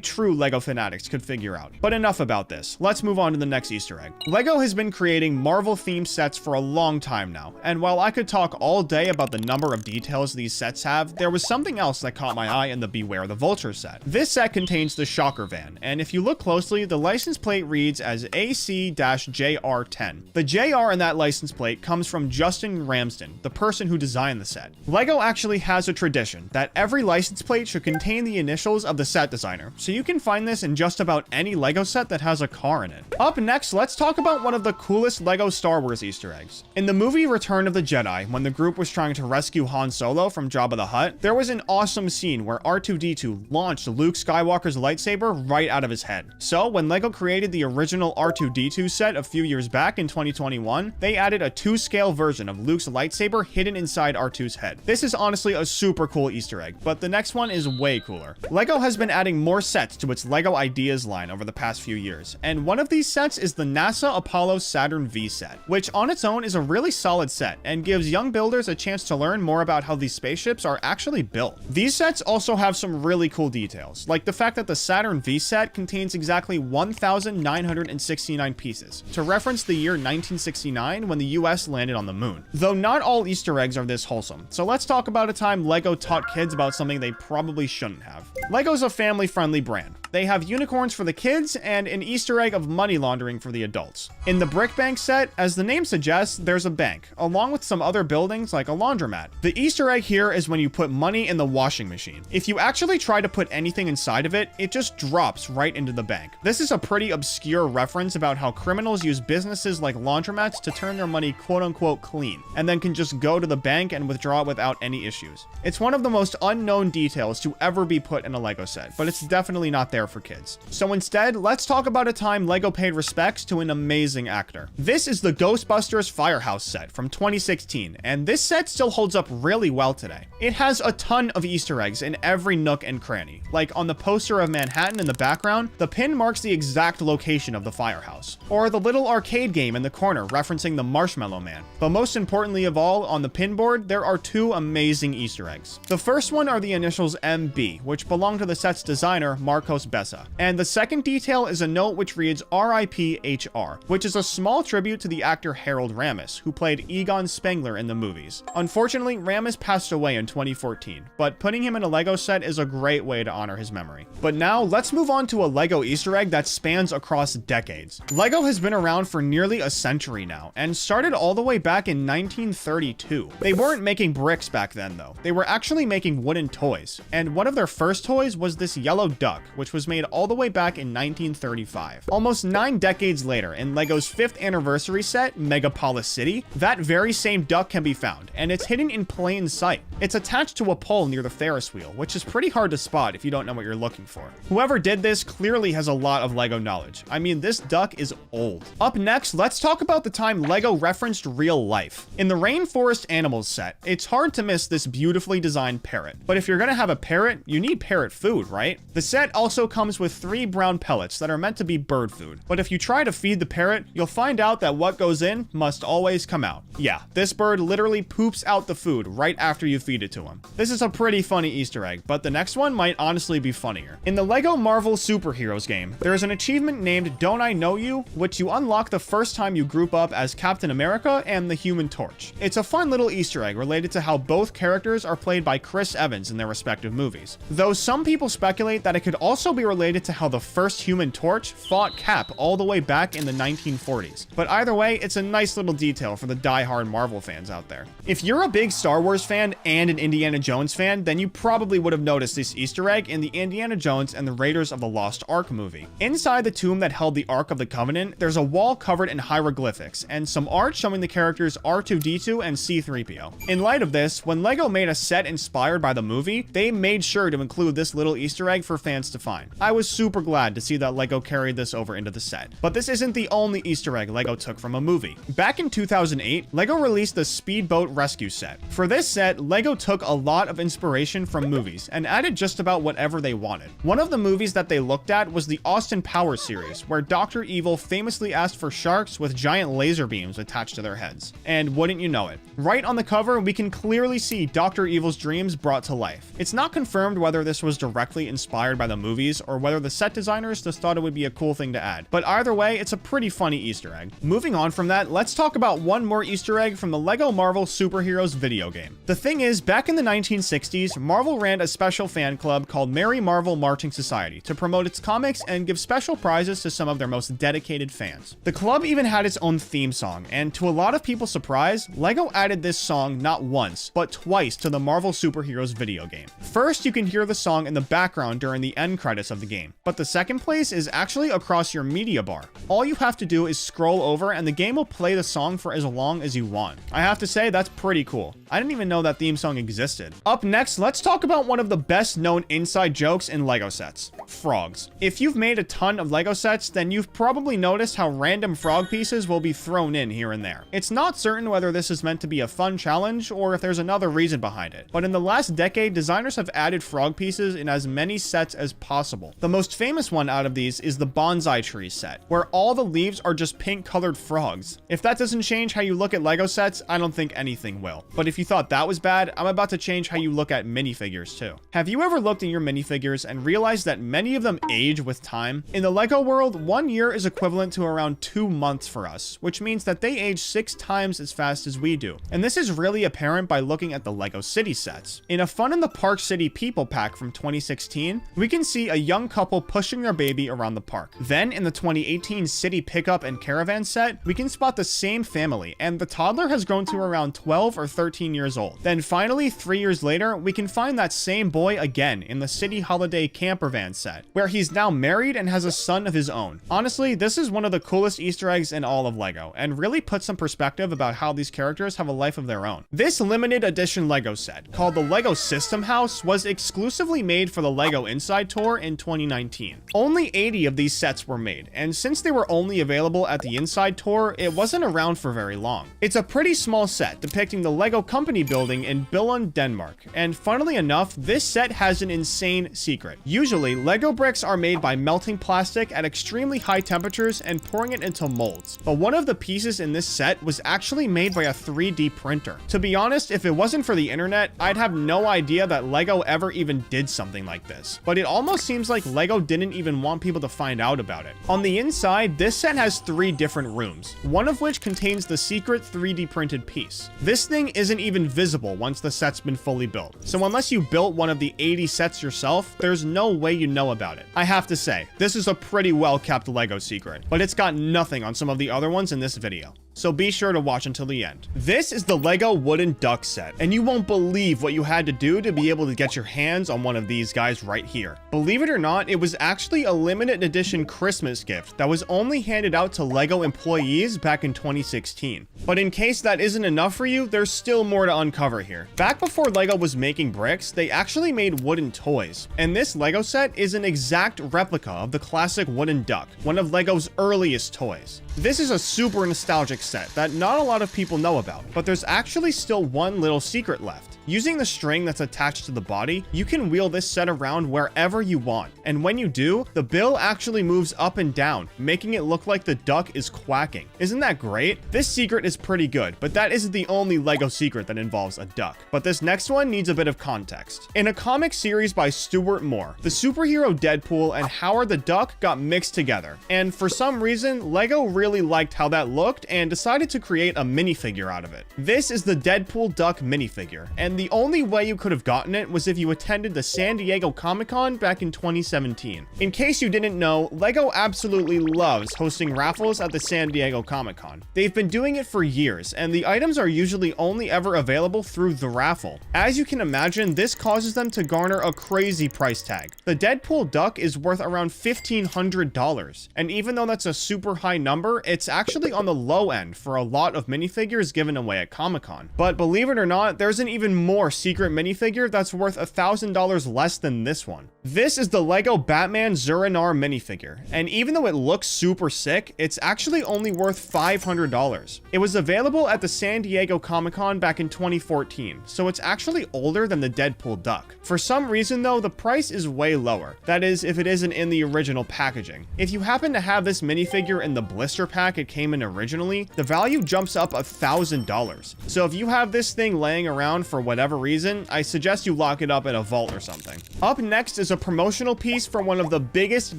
true LEGO fanatics could figure out. But enough about this. Let's move on to the next Easter egg. LEGO has been creating Marvel-themed sets for a long time now, and while I could talk all day about the number of details these sets have, there was something else that caught my eye in the Beware the Vulture set. This set contains the Shocker Van, and if you look closely, the license plate reads as AC-JR10. The JR in that license plate comes from Justin Ramsden, the person who designed the set. LEGO actually has a tradition that every license plate should contain the initials of the set designer, so you can find this in just about any LEGO set that has a car in it. Up next, let's talk about one of the coolest LEGO Star Wars Easter eggs. In the movie Return of the Jedi, when the group was trying to rescue Han Solo from Jabba the Hutt, there was an awesome scene where R2-D2 launched Luke Skywalker's lightsaber right out of his head. So when LEGO created the original R2-D2 set a few years back in 2021, they added a 2-scale version of Luke's lightsaber hidden inside R2's head. This is honestly a super cool Easter egg, but the next one is way cooler. LEGO has been adding more sets to its LEGO Ideas line over the past few years, and one of these sets is the NASA Apollo Saturn V set, which on its own is a really solid set and gives young builders a chance to learn more about how these spaceships are actually built. These sets also have some really cool details, like the fact that the Saturn V set contains exactly 1,969 pieces, to reference the year 1969 when the US landed on the moon. Though not all Easter eggs are this wholesome, so let's talk about a time LEGO taught kids about something they probably shouldn't have. LEGO's a family-friendly brand. They have unicorns for the kids and an Easter egg of money laundering for the adults. In the Brick Bank set, as the name suggests, there's a bank, along with some other buildings like a laundromat. The Easter egg here is when you put money in the washing machine. If you actually try to put anything inside of it, it just drops right into the bank. This is a pretty obscure reference about how criminals use businesses like laundromats to turn their money quote-unquote clean, and then can just go to the bank and withdraw it without any issues. It's one of the most unknown details to ever be put in a LEGO set, but it's definitely not there for kids. So instead, let's talk about a time LEGO paid respects to an amazing actor. This is the Ghostbusters Firehouse set from 2016, and this set still holds up really well today. It has a ton of Easter eggs in every nook and cranny. Like on the poster of Manhattan in the background, the pin marks the exact location of the firehouse, or the little arcade game in the corner referencing the Marshmallow Man. But most importantly of all, on the pin board, there are two amazing Easter eggs. The first one are the initials MB, which belong to the set's designer, Marcos Bessa. And the second detail is a note which reads RIP HR, which is a small tribute to the actor Harold Ramis, who played Egon Spengler in the movies. Unfortunately, Ramis passed away in 2014, but putting him in a LEGO set is a great way to honor his memory. But now, let's move on to a LEGO Easter egg that spans across decades. LEGO has been around for nearly a century now, and started all the way back in 1932. They weren't making bricks back then though, they were actually making wooden toys, and one of their first toys was this yellow duck, which was made all the way back in 1935. Almost 9 decades later, in LEGO's 5th anniversary set, Megapolis City, that very same duck can be found, and it's hidden in plain sight. It's attached to a pole near the Ferris wheel, which is pretty hard to spot if you don't know what you're looking for. Whoever did this clearly has a lot of LEGO knowledge. I mean, this duck is old. Up next, let's talk about the time LEGO referenced real life. In the Rainforest Animals set, it's hard to miss this beautifully designed parrot. But if you're gonna have a parrot, you need parrot food, right? The set also comes with 3 brown pellets that are meant to be bird food. But if you try to feed the parrot, you'll find out that what goes in must always come out. Yeah, this bird literally poops out the food right after you feed it to him. This is a pretty funny Easter egg, but the next one might honestly be funnier. In the LEGO Marvel Superheroes game, there is an achievement named Don't I Know You, which you unlock the first time you group up as Captain America and the Human Torch. It's a fun little Easter egg related to how both characters are played by Chris Evans in their respective movies. Though some people speculate that it could also be related to how the first Human Torch fought Cap all the way back in the 1940s. But either way, it's a nice little detail for the die-hard Marvel fans out there. If you're a big Star Wars fan and an Indiana Jones fan, then you probably would have noticed this Easter egg in the Indiana Jones and the Raiders of the Lost Ark movie. Inside the tomb that held the Ark of the Covenant, there's a wall covered in hieroglyphics and some art showing the characters R2-D2 and C-3PO. In light of this, when LEGO made a set inspired by the movie, they made sure to include this little Easter egg for fans to find. I was super glad to see that LEGO carried this over into the set. But this isn't the only Easter egg LEGO took from a movie. Back in 2008, LEGO released the Speedboat Rescue set. For this set, LEGO took a lot of inspiration from movies and added just about whatever they wanted. One of the movies that they looked at was the Austin Powers series, where Dr. Evil famously asked for sharks with giant laser beams attached to their heads. And wouldn't you know it, right on the cover, we can clearly see Dr. Evil's dreams brought to life. It's not confirmed whether this was directly inspired by the movies or whether the set designers just thought it would be a cool thing to add. But either way, it's a pretty funny Easter egg. Moving on from that, let's talk about one more Easter egg from the LEGO Marvel Superheroes video game. The thing is, back in the 1960s, Marvel ran a special fan club called Merry Marvel Marching Society to promote its comics and give special prizes to some of their most dedicated fans. The club even had its own theme song, and to a lot of people's surprise, LEGO added this song not once, but twice to the Marvel Superheroes video game. First, you can hear the song in the background during the end credits of the game, but the second place is actually across your media bar. All you have to do is scroll over and the game will play the song for as long as you want. I have to say, that's pretty cool. I didn't even know that theme song existed. Up next, let's talk about one of the best known inside jokes in LEGO sets: frogs. If you've made a ton of LEGO sets, then you've probably noticed how random frog pieces will be thrown in here and there. It's not certain whether this is meant to be a fun challenge or if there's another reason behind it, but in the last decade, designers have added frog pieces in as many sets as possible. The most famous one out of these is the bonsai tree set, where all the leaves are just pink colored frogs. If that doesn't change how you look at LEGO sets, I don't think anything will. But if you thought that was bad, I'm about to change how you look at minifigures too. Have you ever looked in your minifigures and realized that many of them age with time? In the LEGO world, 1 year is equivalent to around 2 months for us, which means that they age 6 times as fast as we do. And this is really apparent by looking at the LEGO City sets. In a Fun in the Park City People Pack from 2016, we can see a young couple pushing their baby around the park. Then in the 2018 City Pickup and Caravan set, we can spot the same family, and the toddler has grown to around 12 or 13 years old. Then finally, 3 years later, we can find that same boy again in the City Holiday Campervan set, where he's now married and has a son of his own. Honestly, this is one of the coolest Easter eggs in all of LEGO, and really puts some perspective about how these characters have a life of their own. This limited edition LEGO set, called the LEGO System House, was exclusively made for the LEGO Inside Tour in 2019. Only 80 of these sets were made, and since they were only available at the Inside Tour, it wasn't around for very long. It's a pretty small set depicting the LEGO company building in Billund, Denmark, and funnily enough, this set has an insane secret. Usually, LEGO bricks are made by melting plastic at extremely high temperatures and pouring it into molds, but one of the pieces in this set was actually made by a 3D printer. To be honest, if it wasn't for the internet, I'd have no idea that LEGO ever even did something like this, but it almost seems like LEGO didn't even want people to find out about it. On the inside, this set has 3 different rooms, one of which contains the secret 3D printed piece. This thing isn't even visible once the set's been fully built, so unless you built one of the 80 sets yourself, there's no way you know about it. I have to say, this is a pretty well kept LEGO secret, but it's got nothing on some of the other ones in this video, so be sure to watch until the end. This is the LEGO Wooden Duck set, and you won't believe what you had to do to be able to get your hands on one of these guys right here. Believe it or not, it was actually a limited edition Christmas gift that was only handed out to LEGO employees back in 2016. But in case that isn't enough for you, there's still more to uncover here. Back before LEGO was making bricks, they actually made wooden toys, and this LEGO set is an exact replica of the classic wooden duck, one of LEGO's earliest toys. This is a super nostalgic set that not a lot of people know about, but there's actually still one little secret left. Using the string that's attached to the body, you can wheel this set around wherever you want, and when you do, the bill actually moves up and down, making it look like the duck is quacking. Isn't that great? This secret is pretty good, but that isn't the only LEGO secret that involves a duck. But this next one needs a bit of context. In a comic series by Stuart Moore, the superhero Deadpool and Howard the Duck got mixed together, and for some reason, LEGO really liked how that looked and decided to create a minifigure out of it. This is the Deadpool Duck minifigure, and the only way you could have gotten it was if you attended the San Diego Comic-Con back in 2017. In case you didn't know, LEGO absolutely loves hosting raffles at the San Diego Comic-Con. They've been doing it for years, and the items are usually only ever available through the raffle. As you can imagine, this causes them to garner a crazy price tag. The Deadpool Duck is worth around $1,500, and even though that's a super high number, it's actually on the low end for a lot of minifigures given away at Comic-Con. But believe it or not, there's an even more secret minifigure that's worth $1,000 less than this one. This is the LEGO Batman Zur-En-Arrh minifigure, and even though it looks super sick, it's actually only worth $500. It was available at the San Diego Comic-Con back in 2014, so it's actually older than the Deadpool Duck. For some reason though, the price is way lower. That is, if it isn't in the original packaging. If you happen to have this minifigure in the blister pack it came in originally, the value jumps up $1,000. So if you have this thing laying around for whatever reason, I suggest you lock it up in a vault or something. Up next is a promotional piece for one of the biggest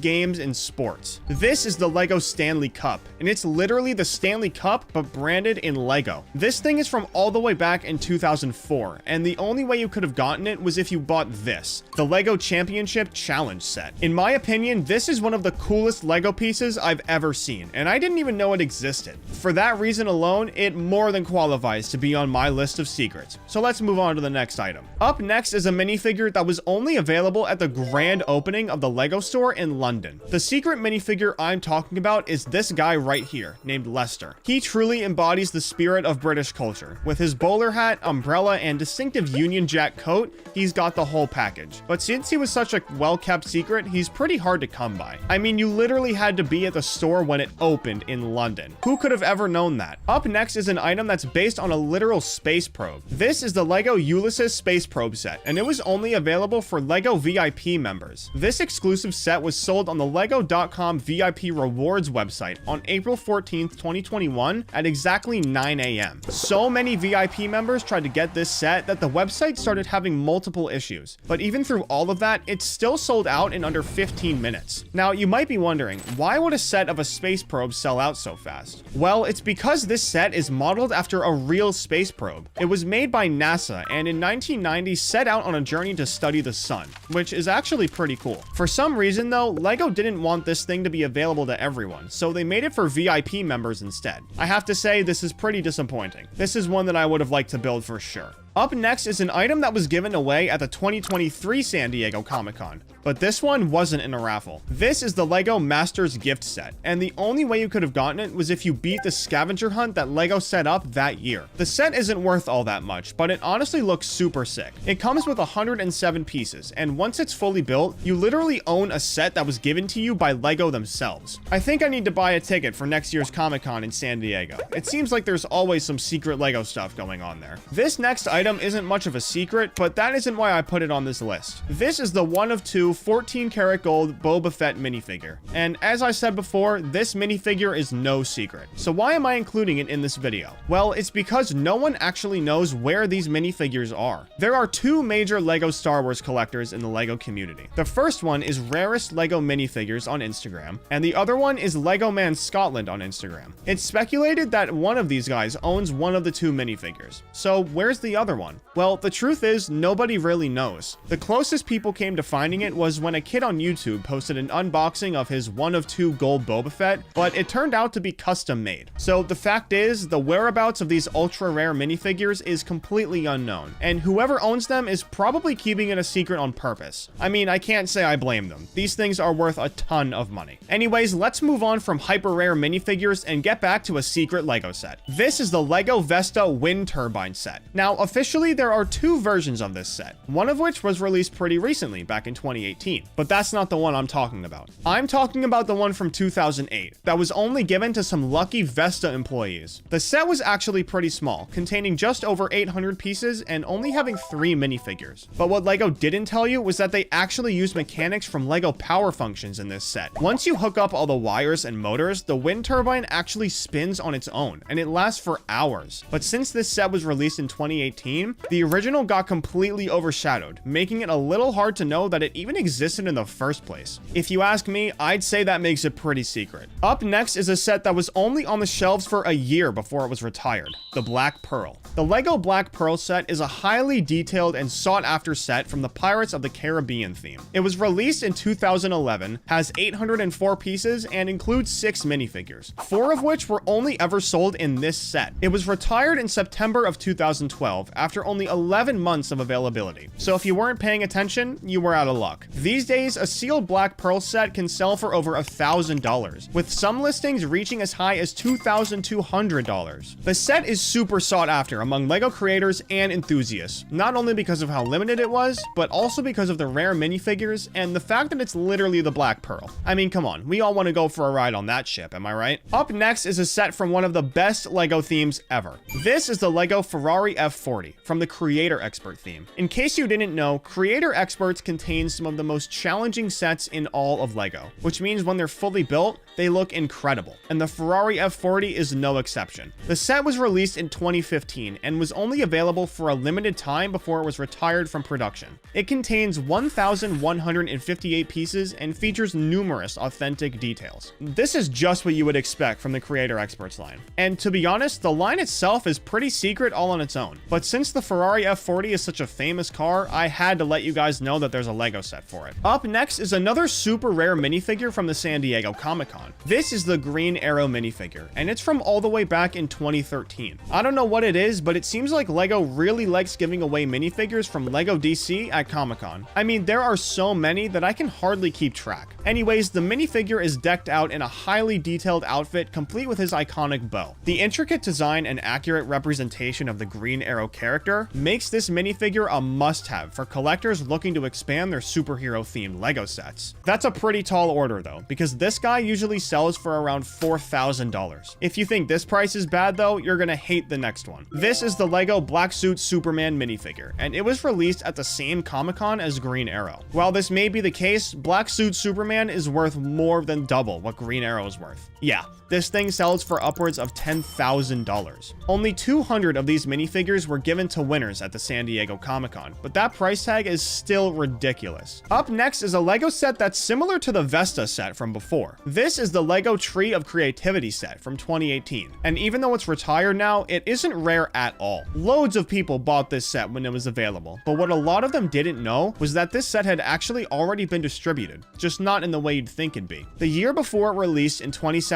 games in sports. This is the LEGO Stanley Cup, and it's literally the Stanley Cup but branded in LEGO. This thing is from all the way back in 2004, and the only way you could have gotten it was if you bought this, the LEGO Championship Challenge set. In my opinion, this is one of the coolest LEGO pieces I've ever seen, and I didn't even know it existed. For that reason alone, it more than qualifies to be on my list of secrets. So let's move on to the next item. Up next is a minifigure that was only available at the grand opening of the LEGO store in London. The secret minifigure I'm talking about is this guy right here, named Lester. He truly embodies the spirit of British culture. With his bowler hat, umbrella, and distinctive Union Jack coat, he's got the whole package. But since he was such a well-kept secret, he's pretty hard to come by. I mean, you literally had to be at the store when it opened in London. Who could have ever known that? Up next is an item that's based on a literal space probe. This is the LEGO Ulysses Space Probe set, and it was only available for LEGO VIP members. This exclusive set was sold on the LEGO.com VIP rewards website on April 14th, 2021 at exactly 9 a.m. So many VIP members tried to get this set that the website started having multiple issues. But even through all of that, it still sold out in under 15 minutes. Now, you might be wondering, why would a set of a space probe sell out so fast? Well, it's because this set is modeled after a real space probe. It was made by NASA and in 1990 set out on a journey to study the sun, which is actually pretty cool. For some reason though, LEGO didn't want this thing to be available to everyone, so they made it for VIP members instead. I have to say, this is pretty disappointing. This is one that I would have liked to build for sure. Up next is an item that was given away at the 2023 San Diego Comic-Con, but this one wasn't in a raffle. This is the LEGO Masters gift set, and the only way you could have gotten it was if you beat the scavenger hunt that LEGO set up that year. The set isn't worth all that much, but it honestly looks super sick. It comes with 107 pieces, and once it's fully built, you literally own a set that was given to you by LEGO themselves. I think I need to buy a ticket for next year's Comic-Con in San Diego. It seems like there's always some secret LEGO stuff going on there. This next item isn't much of a secret, but that isn't why I put it on this list. This is the one of two 14 karat gold Boba Fett minifigure. And as I said before, this minifigure is no secret. So why am I including it in this video? Well, it's because no one actually knows where these minifigures are. There are two major LEGO Star Wars collectors in the LEGO community. The first one is Rarest LEGO Minifigures on Instagram, and the other one is LEGO Man Scotland on Instagram. It's speculated that one of these guys owns one of the two minifigures. So where's the other one? Well, the truth is, nobody really knows. The closest people came to finding it was when a kid on YouTube posted an unboxing of his one of two gold Boba Fett, but it turned out to be custom made. So the fact is, the whereabouts of these ultra rare minifigures is completely unknown, and whoever owns them is probably keeping it a secret on purpose. I mean, I can't say I blame them. These things are worth a ton of money. Anyways, let's move on from hyper rare minifigures and get back to a secret LEGO set. This is the LEGO Vesta Wind Turbine set. Now, officially Officially, there are two versions of this set, one of which was released pretty recently, back in 2018. But that's not the one I'm talking about. I'm talking about the one from 2008 that was only given to some lucky Vesta employees. The set was actually pretty small, containing just over 800 pieces and only having 3 minifigures. But what LEGO didn't tell you was that they actually used mechanics from LEGO power functions in this set. Once you hook up all the wires and motors, the wind turbine actually spins on its own, and it lasts for hours. But since this set was released in 2018, the original got completely overshadowed, making it a little hard to know that it even existed in the first place. If you ask me, I'd say that makes it pretty secret. Up next is a set that was only on the shelves for a year before it was retired, the Black Pearl. The LEGO Black Pearl set is a highly detailed and sought-after set from the Pirates of the Caribbean theme. It was released in 2011, has 804 pieces, and includes 6 minifigures, 4 of which were only ever sold in this set. It was retired in September of 2012 after only 11 months of availability. So if you weren't paying attention, you were out of luck. These days, a sealed Black Pearl set can sell for over $1,000, with some listings reaching as high as $2,200. The set is super sought after among LEGO creators and enthusiasts, not only because of how limited it was, but also because of the rare minifigures and the fact that it's literally the Black Pearl. I mean, come on, we all want to go for a ride on that ship, am I right? Up next is a set from one of the best LEGO themes ever. This is the LEGO Ferrari F40 from the Creator Expert theme. In case you didn't know, Creator Experts contains some of the most challenging sets in all of LEGO, which means when they're fully built, they look incredible, and the Ferrari F40 is no exception. The set was released in 2015 and was only available for a limited time before it was retired from production. It contains 1,158 pieces and features numerous authentic details. This is just what you would expect from the Creator Experts line. And to be honest, the line itself is pretty secret all on its own. But since the Ferrari F40 is such a famous car, I had to let you guys know that there's a LEGO set for it. Up next is another super rare minifigure from the San Diego Comic-Con. This is the Green Arrow minifigure, and it's from all the way back in 2013. I don't know what it is, but it seems like LEGO really likes giving away minifigures from LEGO DC at Comic-Con. I mean, there are so many that I can hardly keep track. Anyways, the minifigure is decked out in a highly detailed outfit complete with his iconic bow. The intricate design and accurate representation of the Green Arrow character makes this minifigure a must-have for collectors looking to expand their superhero-themed LEGO sets. That's a pretty tall order though, because this guy usually sells for around $4,000. If you think this price is bad though, you're gonna hate the next one. This is the LEGO Black Suit Superman minifigure, and it was released at the same Comic-Con as Green Arrow. While this may be the case, Black Suit Superman is worth more than double what Green Arrow is worth. Yeah, this thing sells for upwards of $10,000. Only 200 of these minifigures were given to winners at the San Diego Comic-Con, but that price tag is still ridiculous. Up next is a LEGO set that's similar to the Vesta set from before. This is the LEGO Tree of Creativity set from 2018, and even though it's retired now, it isn't rare at all. Loads of people bought this set when it was available, but what a lot of them didn't know was that this set had actually already been distributed, just not in the way you'd think it'd be. The year before it released in 2017,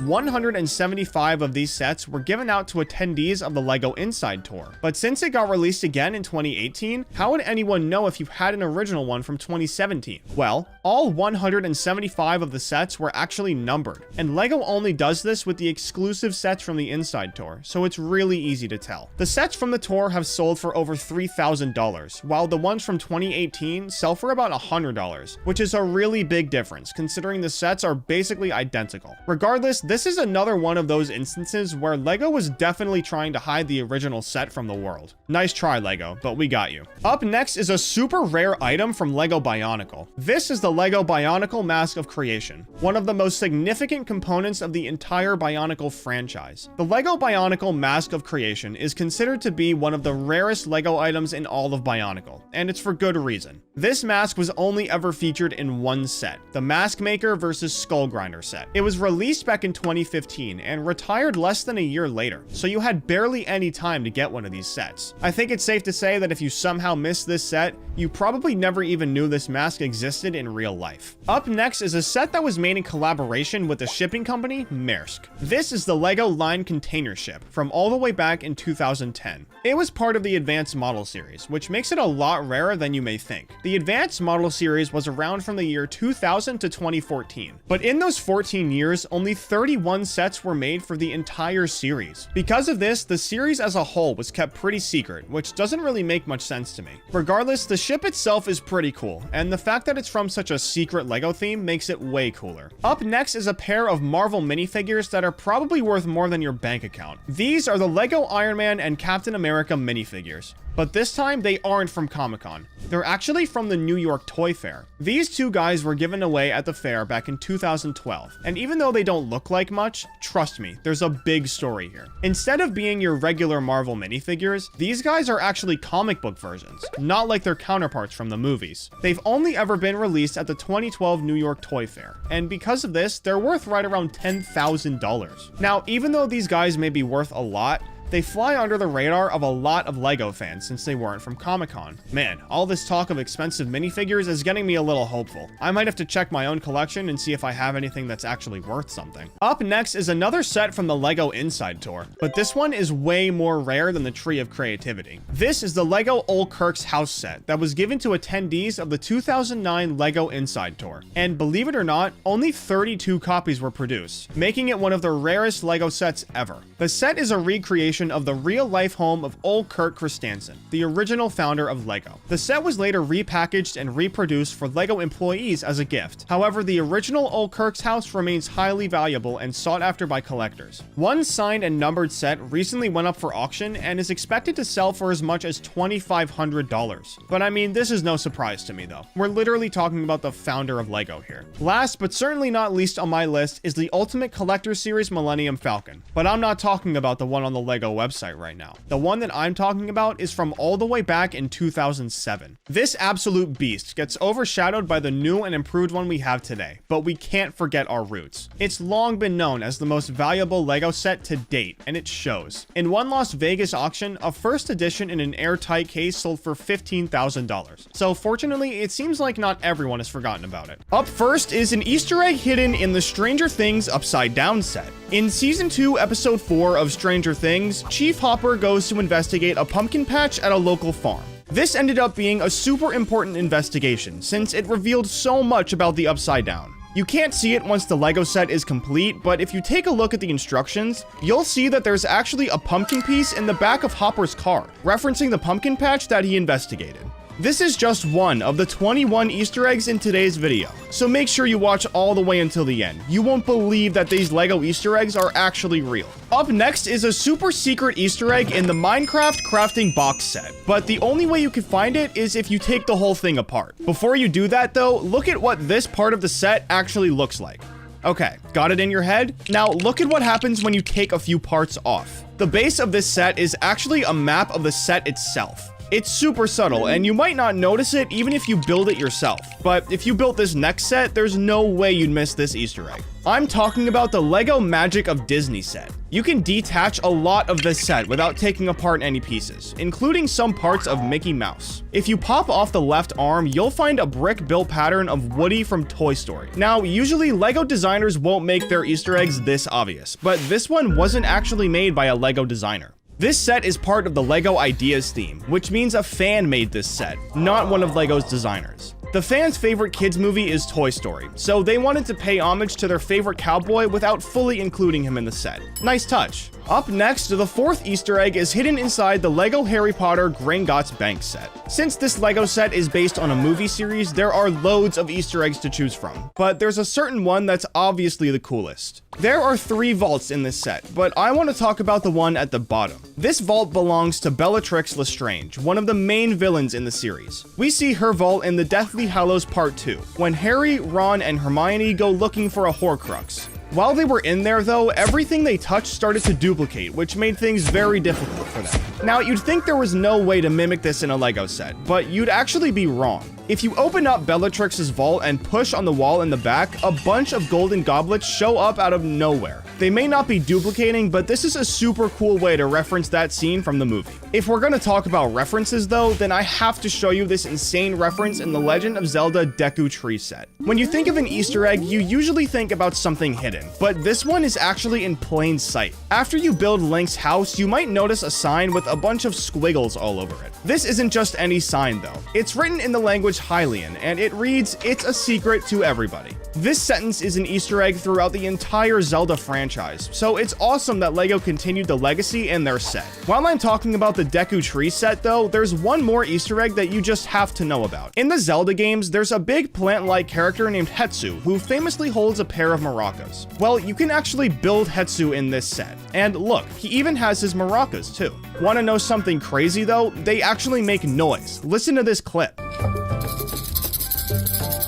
175 of these sets were given out to attendees of the LEGO Inside Tour. But since it got released again in 2018, how would anyone know if you had an original one from 2017? Well, all 175 of the sets were actually numbered, and LEGO only does this with the exclusive sets from the Inside Tour, so it's really easy to tell. The sets from the tour have sold for over $3,000, while the ones from 2018 sell for about $100, which is a really big difference considering the sets are basically identical. Regardless, this is another one of those instances where LEGO was definitely trying to hide the original set from the world. Nice try, LEGO, but we got you. Up next is a super rare item from LEGO Bionicle. This is the LEGO Bionicle Mask of Creation, one of the most significant components of the entire Bionicle franchise. The LEGO Bionicle Mask of Creation is considered to be one of the rarest LEGO items in all of Bionicle, and it's for good reason. This mask was only ever featured in one set, the Mask Maker vs. Skull Grinder set. It was released back in 2015 and retired less than a year later, so you had barely any time to get one of these sets. I think it's safe to say that if you somehow missed this set, you probably never even knew this mask existed in real real life. Up next is a set that was made in collaboration with the shipping company, Maersk. This is the LEGO Line Container Ship from all the way back in 2010. It was part of the Advanced Model series, which makes it a lot rarer than you may think. The Advanced Model series was around from the year 2000 to 2014, but in those 14 years, only 31 sets were made for the entire series. Because of this, the series as a whole was kept pretty secret, which doesn't really make much sense to me. Regardless, the ship itself is pretty cool, and the fact that it's from such a secret LEGO theme makes it way cooler. Up next is a pair of Marvel minifigures that are probably worth more than your bank account. These are the LEGO Iron Man and Captain America minifigures. But this time, they aren't from Comic-Con. They're actually from the New York Toy Fair. These two guys were given away at the fair back in 2012, and even though they don't look like much, trust me, there's a big story here. Instead of being your regular Marvel minifigures, these guys are actually comic book versions, not like their counterparts from the movies. They've only ever been released at the 2012 New York Toy Fair, and because of this, they're worth right around $10,000. Now, even though these guys may be worth a lot, they fly under the radar of a lot of LEGO fans since they weren't from Comic-Con. Man, all this talk of expensive minifigures is getting me a little hopeful. I might have to check my own collection and see if I have anything that's actually worth something. Up next is another set from the LEGO Inside Tour, but this one is way more rare than the Tree of Creativity. This is the LEGO Old Kirk's House set that was given to attendees of the 2009 LEGO Inside Tour, and believe it or not, only 32 copies were produced, making it one of the rarest LEGO sets ever. The set is a recreation of the real-life home of Old Kirk Christensen, the original founder of LEGO. The set was later repackaged and reproduced for LEGO employees as a gift. However, the original Old Kirk's house remains highly valuable and sought after by collectors. One signed and numbered set recently went up for auction and is expected to sell for as much as $2,500. But I mean, this is no surprise to me though. We're literally talking about the founder of LEGO here. Last, but certainly not least on my list, is the Ultimate Collector Series Millennium Falcon. But I'm not talking about the one on the LEGO website right now. The one that I'm talking about is from all the way back in 2007. This absolute beast gets overshadowed by the new and improved one we have today, but we can't forget our roots. It's long been known as the most valuable LEGO set to date, and it shows. In one Las Vegas auction, a first edition in an airtight case sold for $15,000. So fortunately, it seems like not everyone has forgotten about it. Up first is an Easter egg hidden in the Stranger Things Upside Down set. In Season 2, Episode 4 of Stranger Things, Chief Hopper goes to investigate a pumpkin patch at a local farm. This ended up being a super important investigation, since it revealed so much about the Upside Down. You can't see it once the LEGO set is complete, but if you take a look at the instructions, you'll see that there's actually a pumpkin piece in the back of Hopper's car, referencing the pumpkin patch that he investigated. This is just one of the 21 Easter eggs in today's video, so make sure you watch all the way until the end. You won't believe that these LEGO Easter eggs are actually real. Up next is a super secret Easter egg in the Minecraft crafting box set, but the only way you can find it is if you take the whole thing apart. Before you do that though, look at what this part of the set actually looks like. Okay, got it in your head? Now look at what happens when you take a few parts off. The base of this set is actually a map of the set itself. It's super subtle, and you might not notice it even if you build it yourself. But if you built this next set, there's no way you'd miss this Easter egg. I'm talking about the LEGO Magic of Disney set. You can detach a lot of this set without taking apart any pieces, including some parts of Mickey Mouse. If you pop off the left arm, you'll find a brick built pattern of Woody from Toy Story. Now, usually LEGO designers won't make their Easter eggs this obvious, but this one wasn't actually made by a LEGO designer. This set is part of the LEGO Ideas theme, which means a fan made this set, not one of LEGO's designers. The fans' favorite kids movie is Toy Story, so they wanted to pay homage to their favorite cowboy without fully including him in the set. Nice touch. Up next, the fourth Easter egg is hidden inside the LEGO Harry Potter Gringotts Bank set. Since this LEGO set is based on a movie series, there are loads of Easter eggs to choose from, but there's a certain one that's obviously the coolest. There are 3 vaults in this set, but I want to talk about the one at the bottom. This vault belongs to Bellatrix Lestrange, one of the main villains in the series. We see her vault in the Deathly Hallows Part 2, when Harry, Ron, and Hermione go looking for a Horcrux. While they were in there though, everything they touched started to duplicate, which made things very difficult for them. Now, you'd think there was no way to mimic this in a LEGO set, but you'd actually be wrong. If you open up Bellatrix's vault and push on the wall in the back, a bunch of golden goblets show up out of nowhere. They may not be duplicating, but this is a super cool way to reference that scene from the movie. If we're gonna talk about references though, then I have to show you this insane reference in the Legend of Zelda Deku Tree set. When you think of an Easter egg, you usually think about something hidden, but this one is actually in plain sight. After you build Link's house, you might notice a sign with a bunch of squiggles all over it. This isn't just any sign though. It's written in the language Hylian, and it reads, "It's a secret to everybody." This sentence is an Easter egg throughout the entire Zelda franchise, so it's awesome that LEGO continued the legacy in their set. While I'm talking about the Deku Tree set though, there's one more Easter egg that you just have to know about. In the Zelda games, there's a big plant-like character named Hetsu, who famously holds a pair of maracas. Well, you can actually build Hetsu in this set. And look, he even has his maracas too. Wanna know something crazy though? They actually make noise. Listen to this clip.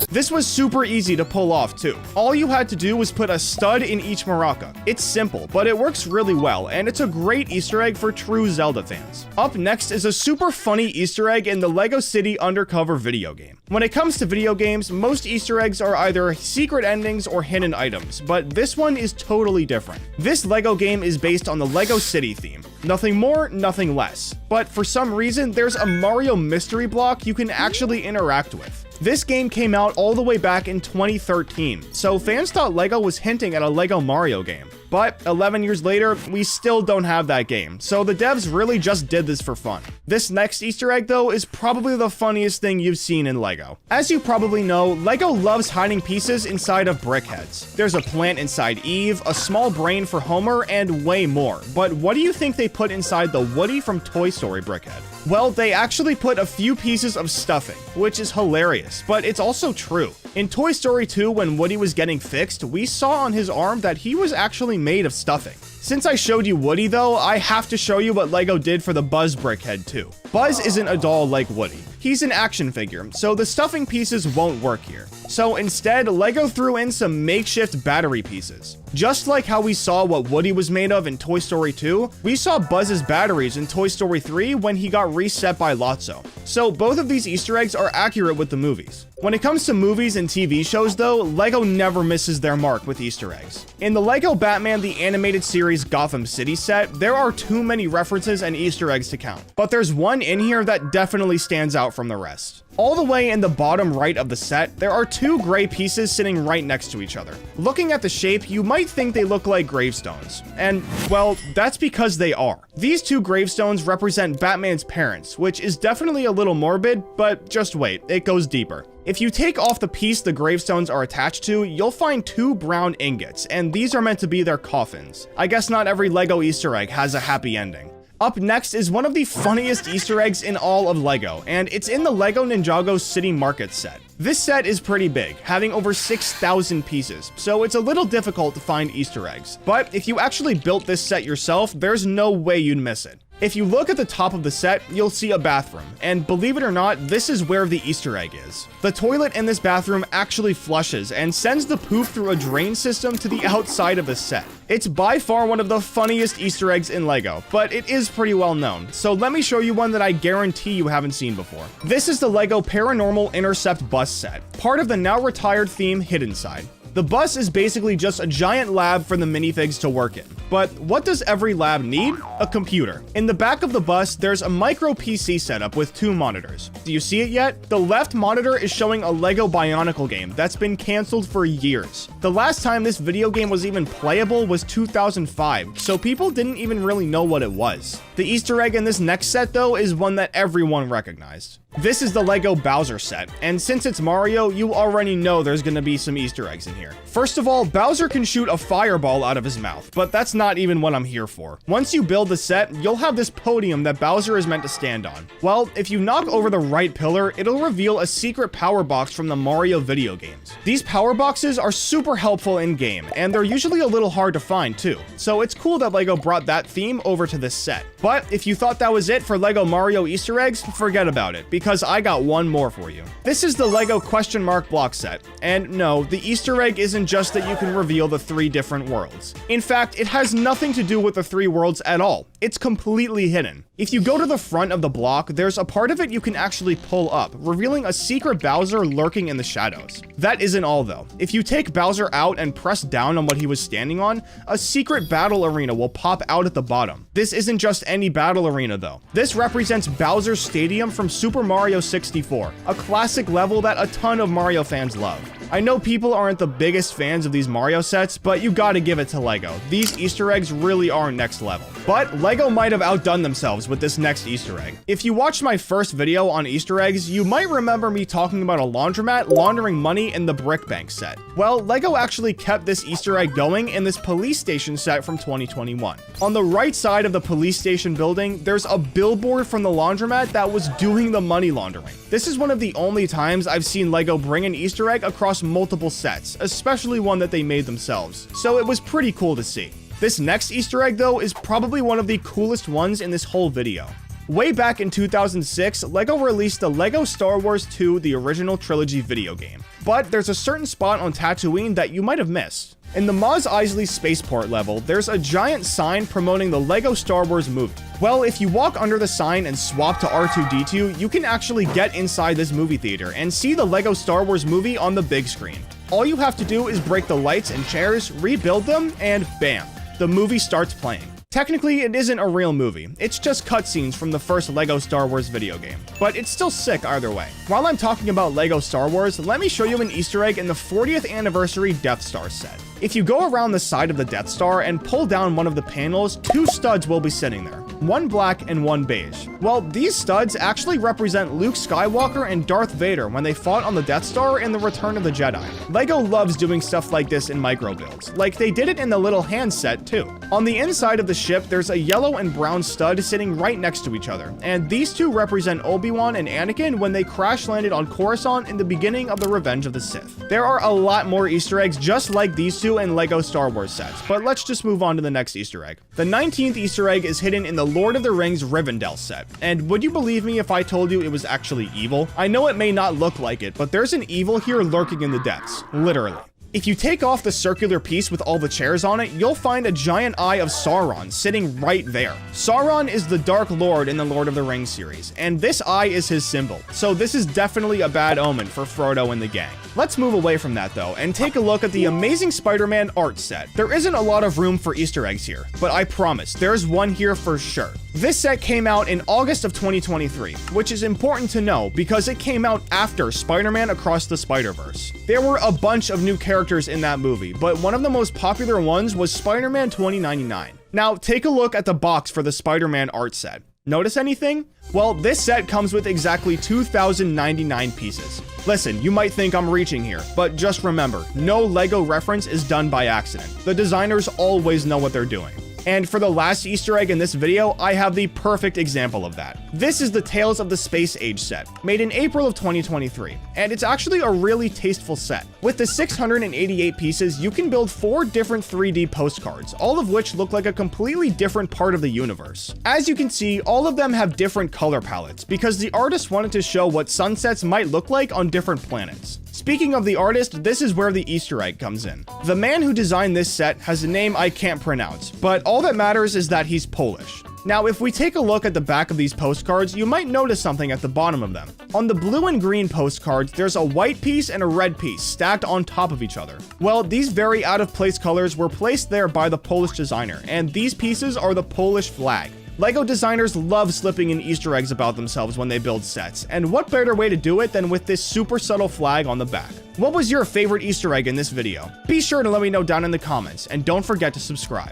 This was super easy to pull off too. All you had to do was put a stud in each maraca. It's simple, but it works really well, and it's a great Easter egg for true Zelda fans. Up next is a super funny Easter egg in the LEGO City Undercover video game. When it comes to video games, most Easter eggs are either secret endings or hidden items, but this one is totally different. This LEGO game is based on the LEGO City theme. Nothing more, nothing less. But for some reason, there's a Mario mystery block you can actually interact with. This game came out all the way back in 2013, so fans thought LEGO was hinting at a LEGO Mario game. But 11 years later, we still don't have that game, so the devs really just did this for fun. This next Easter egg though is probably the funniest thing you've seen in LEGO. As you probably know, LEGO loves hiding pieces inside of brickheads. There's a plant inside Eve, a small brain for Homer, and way more. But what do you think they put inside the Woody from Toy Story brickhead? Well, they actually put a few pieces of stuffing, which is hilarious, but it's also true. In Toy Story 2, when Woody was getting fixed, we saw on his arm that he was actually made of stuffing. Since I showed you Woody though, I have to show you what LEGO did for the Buzz brickhead too. Buzz isn't a doll like Woody. He's an action figure, so the stuffing pieces won't work here. So instead, LEGO threw in some makeshift battery pieces. Just like how we saw what Woody was made of in Toy Story 2, we saw Buzz's batteries in Toy Story 3 when he got reset by Lotso. So both of these Easter eggs are accurate with the movies. When it comes to movies and TV shows though, LEGO never misses their mark with Easter eggs. In the LEGO Batman the Animated Series Gotham City set, there are too many references and Easter eggs to count. But there's one in here that definitely stands out from the rest. All the way in the bottom right of the set, there are two gray pieces sitting right next to each other. Looking at the shape, you might think they look like gravestones. And, well, that's because they are. These two gravestones represent Batman's parents, which is definitely a little morbid, but just wait, it goes deeper. If you take off the piece the gravestones are attached to, you'll find two brown ingots, and these are meant to be their coffins. I guess not every LEGO Easter egg has a happy ending. Up next is one of the funniest Easter eggs in all of LEGO, and it's in the LEGO Ninjago City Market set. This set is pretty big, having over 6,000 pieces, so it's a little difficult to find Easter eggs. But if you actually built this set yourself, there's no way you'd miss it. If you look at the top of the set, you'll see a bathroom, and believe it or not, this is where the Easter egg is. The toilet in this bathroom actually flushes and sends the poop through a drain system to the outside of the set. It's by far one of the funniest Easter eggs in LEGO, but it is pretty well known, so let me show you one that I guarantee you haven't seen before. This is the LEGO Paranormal Intercept bus set, part of the now retired theme Hidden Side. The bus is basically just a giant lab for the minifigs to work in. But what does every lab need? A computer. In the back of the bus, there's a micro PC setup with two monitors. Do you see it yet? The left monitor is showing a LEGO Bionicle game that's been canceled for years. The last time this video game was even playable was 2005, so people didn't even really know what it was. The Easter egg in this next set though is one that everyone recognized. This is the LEGO Bowser set, and since it's Mario, you already know there's gonna be some Easter eggs in here. First of all, Bowser can shoot a fireball out of his mouth, but that's not even what I'm here for. Once you build the set, you'll have this podium that Bowser is meant to stand on. Well, if you knock over the right pillar, it'll reveal a secret power box from the Mario video games. These power boxes are super helpful in game, and they're usually a little hard to find too. So it's cool that LEGO brought that theme over to this set. But if you thought that was it for LEGO Mario Easter eggs, forget about it, because I got one more for you. This is the LEGO question mark block set. And no, the Easter egg egg isn't just that you can reveal the 3 different worlds. In fact, it has nothing to do with the 3 worlds at all. It's completely hidden. If you go to the front of the block, there's a part of it you can actually pull up, revealing a secret Bowser lurking in the shadows. That isn't all though. If you take Bowser out and press down on what he was standing on, a secret battle arena will pop out at the bottom. This isn't just any battle arena though. This represents Bowser's Stadium from Super Mario 64, a classic level that a ton of Mario fans love. I know people aren't the biggest fans of these Mario sets, but you gotta give it to LEGO. These Easter eggs really are next level. But LEGO might have outdone themselves with this next Easter egg. If you watched my first video on Easter eggs, you might remember me talking about a laundromat laundering money in the Brick Bank set. Well, LEGO actually kept this Easter egg going in this police station set from 2021. On the right side of the police station building, there's a billboard from the laundromat that was doing the money laundering. This is one of the only times I've seen LEGO bring an Easter egg across multiple sets, especially one that they made themselves. So it was pretty cool to see. This next Easter egg though is probably one of the coolest ones in this whole video. Way back in 2006, LEGO released the LEGO Star Wars 2 The Original Trilogy video game. But there's a certain spot on Tatooine that you might have missed. In the Mos Eisley spaceport level, there's a giant sign promoting the LEGO Star Wars movie. Well, if you walk under the sign and swap to R2-D2, you can actually get inside this movie theater and see the LEGO Star Wars movie on the big screen. All you have to do is break the lights and chairs, rebuild them, and bam, the movie starts playing. Technically, it isn't a real movie. It's just cutscenes from the first LEGO Star Wars video game. But it's still sick either way. While I'm talking about LEGO Star Wars, let me show you an Easter egg in the 40th anniversary Death Star set. If you go around the side of the Death Star and pull down one of the panels, 2 studs will be sitting there. One black and one beige. Well, these studs actually represent Luke Skywalker and Darth Vader when they fought on the Death Star in The Return of the Jedi. LEGO loves doing stuff like this in micro builds, like they did it in the Little Hand set too. On the inside of the ship, there's a yellow and brown stud sitting right next to each other, and these two represent Obi-Wan and Anakin when they crash landed on Coruscant in the beginning of the Revenge of the Sith. There are a lot more Easter eggs just like these two in LEGO Star Wars sets, but let's just move on to the next Easter egg. The 19th Easter egg is hidden in the Lord of the Rings Rivendell set, and would you believe me if I told you it was actually evil? I know it may not look like it, but there's an evil here lurking in the depths, literally. If you take off the circular piece with all the chairs on it, you'll find a giant eye of Sauron sitting right there. Sauron is the Dark Lord in the Lord of the Rings series, and this eye is his symbol, so this is definitely a bad omen for Frodo and the gang. Let's move away from that though, and take a look at the Amazing Spider-Man art set. There isn't a lot of room for Easter eggs here, but I promise, there's one here for sure. This set came out in August of 2023, which is important to know because it came out after Spider-Man Across the Spider-Verse. There were a bunch of new characters in that movie, but one of the most popular ones was Spider-Man 2099. Now, take a look at the box for the Spider-Man art set. Notice anything? Well, this set comes with exactly 2,099 pieces. Listen, you might think I'm reaching here, but just remember, no LEGO reference is done by accident. The designers always know what they're doing. And for the last Easter egg in this video, I have the perfect example of that. This is the Tales of the Space Age set, made in April of 2023, and it's actually a really tasteful set. With the 688 pieces, you can build 4 different 3D postcards, all of which look like a completely different part of the universe. As you can see, all of them have different color palettes, because the artist wanted to show what sunsets might look like on different planets. Speaking of the artist, this is where the Easter egg comes in. The man who designed this set has a name I can't pronounce, but all that matters is that he's Polish. Now, if we take a look at the back of these postcards, you might notice something at the bottom of them. On the blue and green postcards, there's a white piece and a red piece stacked on top of each other. Well, these very out-of-place colors were placed there by the Polish designer, and these pieces are the Polish flag. LEGO designers love slipping in Easter eggs about themselves when they build sets, and what better way to do it than with this super subtle flag on the back. What was your favorite Easter egg in this video? Be sure to let me know down in the comments, and don't forget to subscribe.